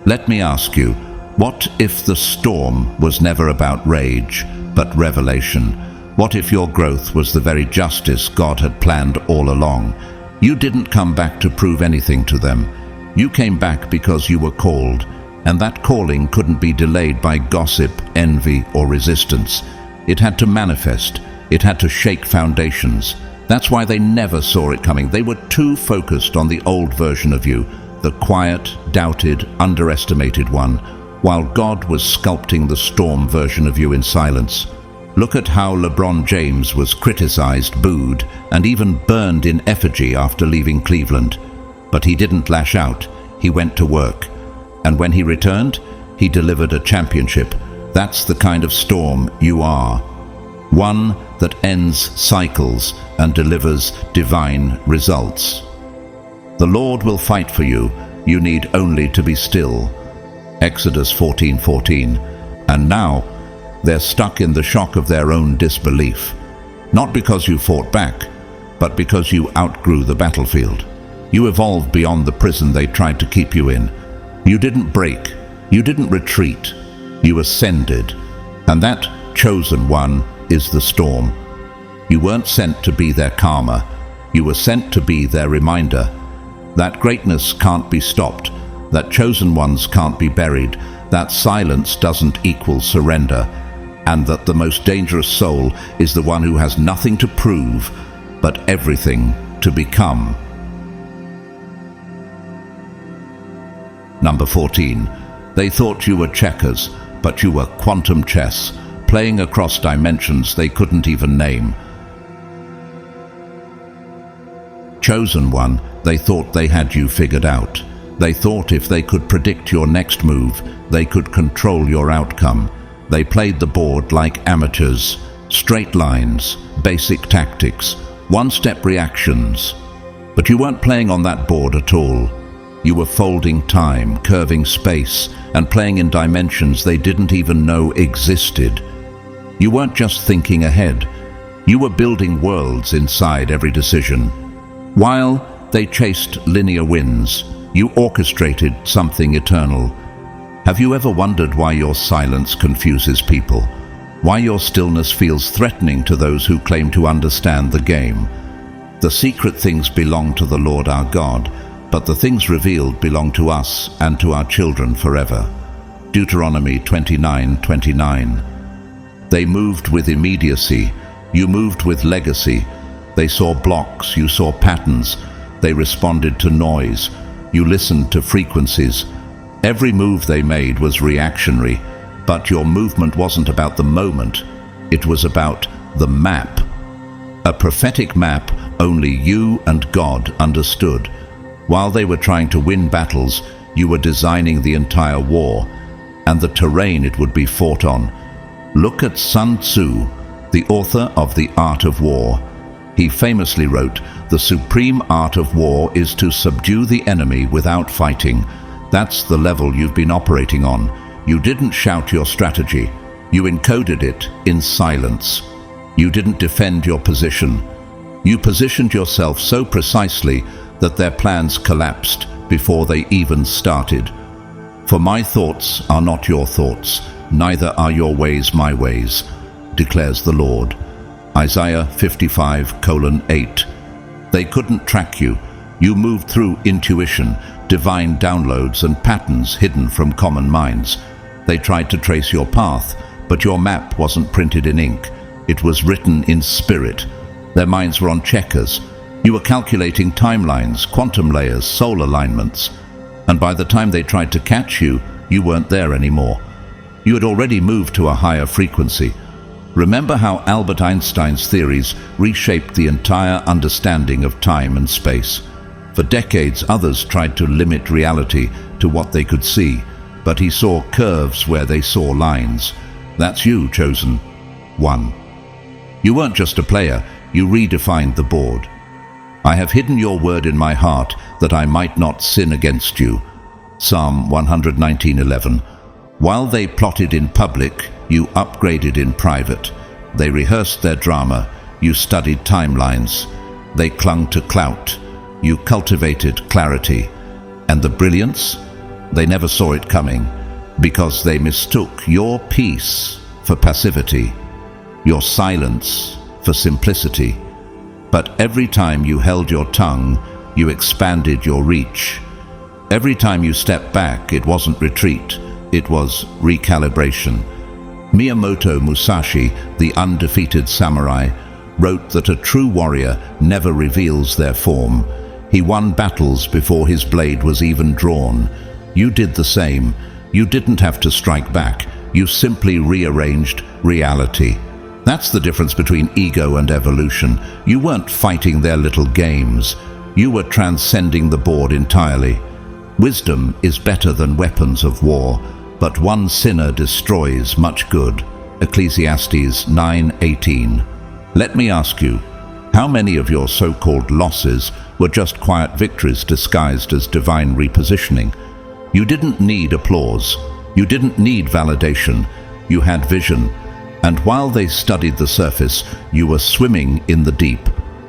Let me ask you, what if the storm was never about rage, but revelation? What if your growth was the very justice God had planned all along? You didn't come back to prove anything to them. You came back because you were called, and that calling couldn't be delayed by gossip, envy, or resistance. It had to manifest. It had to shake foundations. That's why they never saw it coming. They were too focused on the old version of you, the quiet, doubted, underestimated one, while God was sculpting the storm version of you in silence. Look at how LeBron James was criticized, booed, and even burned in effigy after leaving Cleveland. But he didn't lash out. He went to work. And when he returned, he delivered a championship. That's the kind of storm you are. One that ends cycles and delivers divine results. The Lord will fight for you. You need only to be still. Exodus 14:14. And now, they're stuck in the shock of their own disbelief. Not because you fought back, but because you outgrew the battlefield. You evolved beyond the prison they tried to keep you in. You didn't break. You didn't retreat. You ascended. And that chosen one is the storm. You weren't sent to be their karma. You were sent to be their reminder. That greatness can't be stopped. That chosen ones can't be buried. That silence doesn't equal surrender. And that the most dangerous soul is the one who has nothing to prove, but everything to become. Number 14. They thought you were checkers, but you were quantum chess, playing across dimensions they couldn't even name. Chosen one, they thought they had you figured out. They thought if they could predict your next move, they could control your outcome. They played the board like amateurs, straight lines, basic tactics, one-step reactions. But you weren't playing on that board at all. You were folding time, curving space, and playing in dimensions they didn't even know existed. You weren't just thinking ahead. You were building worlds inside every decision. While they chased linear wins, You orchestrated something eternal. Have you ever wondered why your silence confuses people? Why your stillness feels threatening to those who claim to understand the game? The secret things belong to the Lord our God, but the things revealed belong to us and to our children forever. Deuteronomy 29:29. They moved with immediacy. You moved with legacy. They saw blocks. You saw patterns. They responded to noise. You listened to frequencies. Every move they made was reactionary, but your movement wasn't about the moment. It was about the map. A prophetic map only you and God understood. While they were trying to win battles, you were designing the entire war and the terrain it would be fought on. Look at Sun Tzu, the author of The Art of War. He famously wrote, "The supreme art of war is to subdue the enemy without fighting." That's the level you've been operating on. You didn't shout your strategy. You encoded it in silence. You didn't defend your position. You positioned yourself so precisely that their plans collapsed before they even started. For my thoughts are not your thoughts, neither are your ways my ways, declares the Lord. Isaiah 55:8. They couldn't track you. You moved through intuition, divine downloads and patterns hidden from common minds. They tried to trace your path, but your map wasn't printed in ink. It was written in spirit. Their minds were on checkers. You were calculating timelines, quantum layers, soul alignments. And by the time they tried to catch you, you weren't there anymore. You had already moved to a higher frequency. Remember how Albert Einstein's theories reshaped the entire understanding of time and space. For decades, others tried to limit reality to what they could see, but he saw curves where they saw lines. That's you, chosen one. You weren't just a player, you redefined the board. I have hidden your word in my heart that I might not sin against you. Psalm 119:11. While they plotted in public, you upgraded in private. They rehearsed their drama, you studied timelines. They clung to clout, you cultivated clarity. And the brilliance? They never saw it coming, because they mistook your peace for passivity, your silence for simplicity. But every time you held your tongue, you expanded your reach. Every time you stepped back, it wasn't retreat, it was recalibration. Miyamoto Musashi, the undefeated samurai, wrote that a true warrior never reveals their form. He won battles before his blade was even drawn. You did the same. You didn't have to strike back. You simply rearranged reality. That's the difference between ego and evolution. You weren't fighting their little games. You were transcending the board entirely. Wisdom is better than weapons of war, but one sinner destroys much good. Ecclesiastes 9:18. Let me ask you, how many of your so-called losses were just quiet victories disguised as divine repositioning? You didn't need applause. You didn't need validation. You had vision. And while they studied the surface, you were swimming in the deep.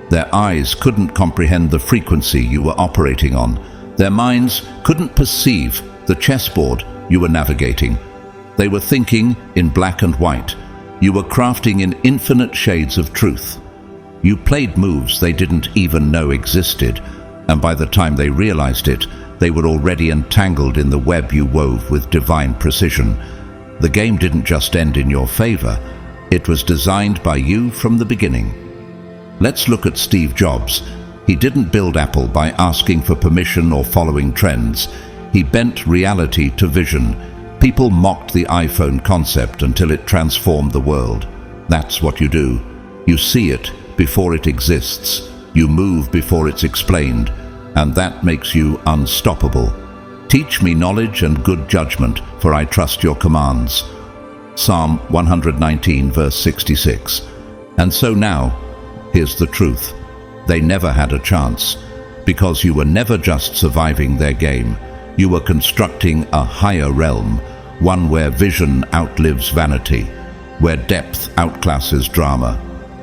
Their eyes couldn't comprehend the frequency you were operating on. Their minds couldn't perceive the chessboard you were navigating. They were thinking in black and white. You were crafting in infinite shades of truth. You played moves they didn't even know existed, and by the time they realized it, they were already entangled in the web you wove with divine precision. The game didn't just end in your favor, it was designed by you from the beginning. Let's look at Steve Jobs. He didn't build Apple by asking for permission or following trends. He bent reality to vision. People mocked the iPhone concept until it transformed the world. That's what you do. You see it before it exists. You move before it's explained, and that makes you unstoppable. Teach me knowledge and good judgment, for I trust your commands. Psalm 119:66. And so now, here's the truth. They never had a chance, because you were never just surviving their game. You were constructing a higher realm, one where vision outlives vanity, where depth outclasses drama,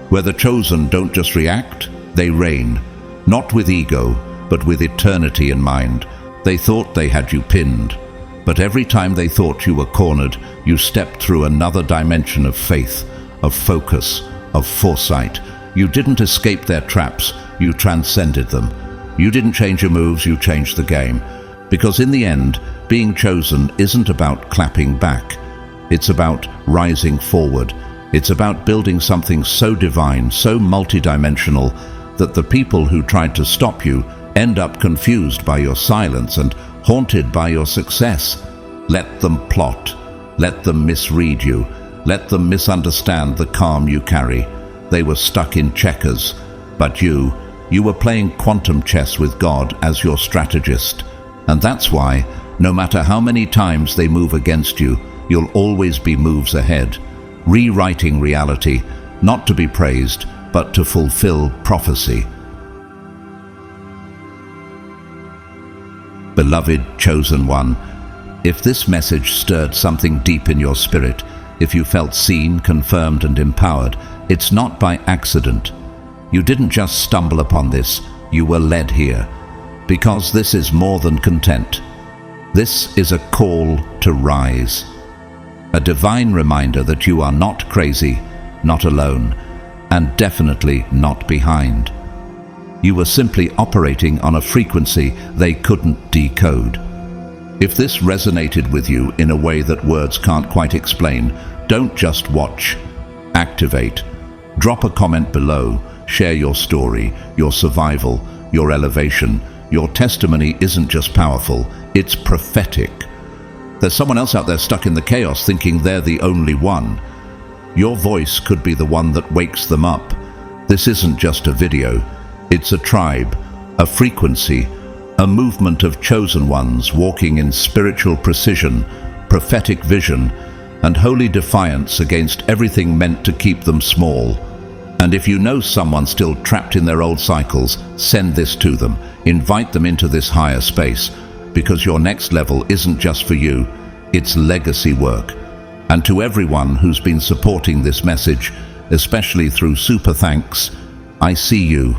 where the chosen don't just react, they reign, not with ego, but with eternity in mind. They thought they had you pinned, but every time they thought you were cornered, you stepped through another dimension of faith, of focus, of foresight. You didn't escape their traps, you transcended them. You didn't change your moves, you changed the game. Because in the end, being chosen isn't about clapping back. It's about rising forward. It's about building something so divine, so multidimensional, that the people who tried to stop you end up confused by your silence and haunted by your success. Let them plot. Let them misread you. Let them misunderstand the calm you carry. They were stuck in checkers, but you were playing quantum chess with God as your strategist. And that's why, no matter how many times they move against you, you'll always be moves ahead, rewriting reality, not to be praised, but to fulfill prophecy. Beloved chosen one, if this message stirred something deep in your spirit, if you felt seen, confirmed, and empowered, it's not by accident. You didn't just stumble upon this, you were led here. Because this is more than content. This is a call to rise. A divine reminder that you are not crazy, not alone, and definitely not behind. You were simply operating on a frequency they couldn't decode. If this resonated with you in a way that words can't quite explain, don't just watch. Activate. Drop a comment below. Share your story, your survival, your elevation. Your testimony isn't just powerful, it's prophetic. There's someone else out there stuck in the chaos thinking they're the only one. Your voice could be the one that wakes them up. This isn't just a video. It's a tribe, a frequency, a movement of chosen ones walking in spiritual precision, prophetic vision, and holy defiance against everything meant to keep them small. And if you know someone still trapped in their old cycles, send this to them. Invite them into this higher space, because your next level isn't just for you, it's legacy work. And to everyone who's been supporting this message, especially through super thanks, I see you.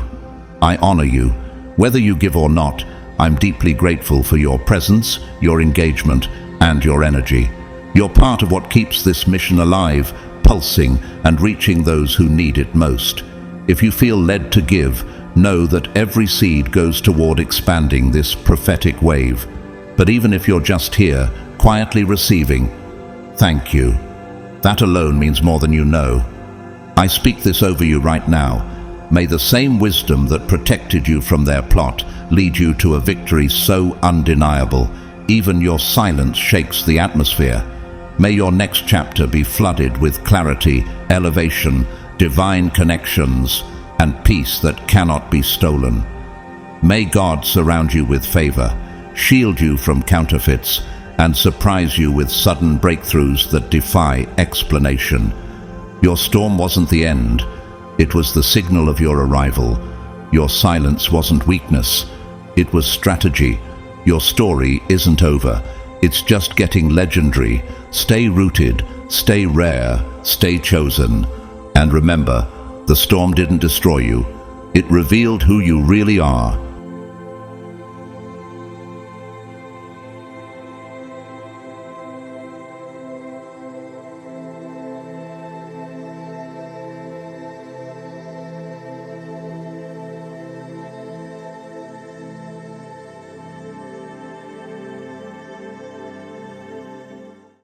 I honor you. Whether you give or not, I'm deeply grateful for your presence, your engagement, and your energy. You're part of what keeps this mission alive, pulsing, and reaching those who need it most. If you feel led to give, know that every seed goes toward expanding this prophetic wave. But even if you're just here, quietly receiving, thank you. That alone means more than you know. I speak this over you right now. May the same wisdom that protected you from their plot lead you to a victory so undeniable, even your silence shakes the atmosphere. May your next chapter be flooded with clarity, elevation, divine connections, and peace that cannot be stolen. May God surround you with favor, shield you from counterfeits, and surprise you with sudden breakthroughs that defy explanation. Your storm wasn't the end. It was the signal of your arrival. Your silence wasn't weakness. It was strategy. Your story isn't over. It's just getting legendary. Stay rooted, stay rare, stay chosen. And remember, the storm didn't destroy you. It revealed who you really are.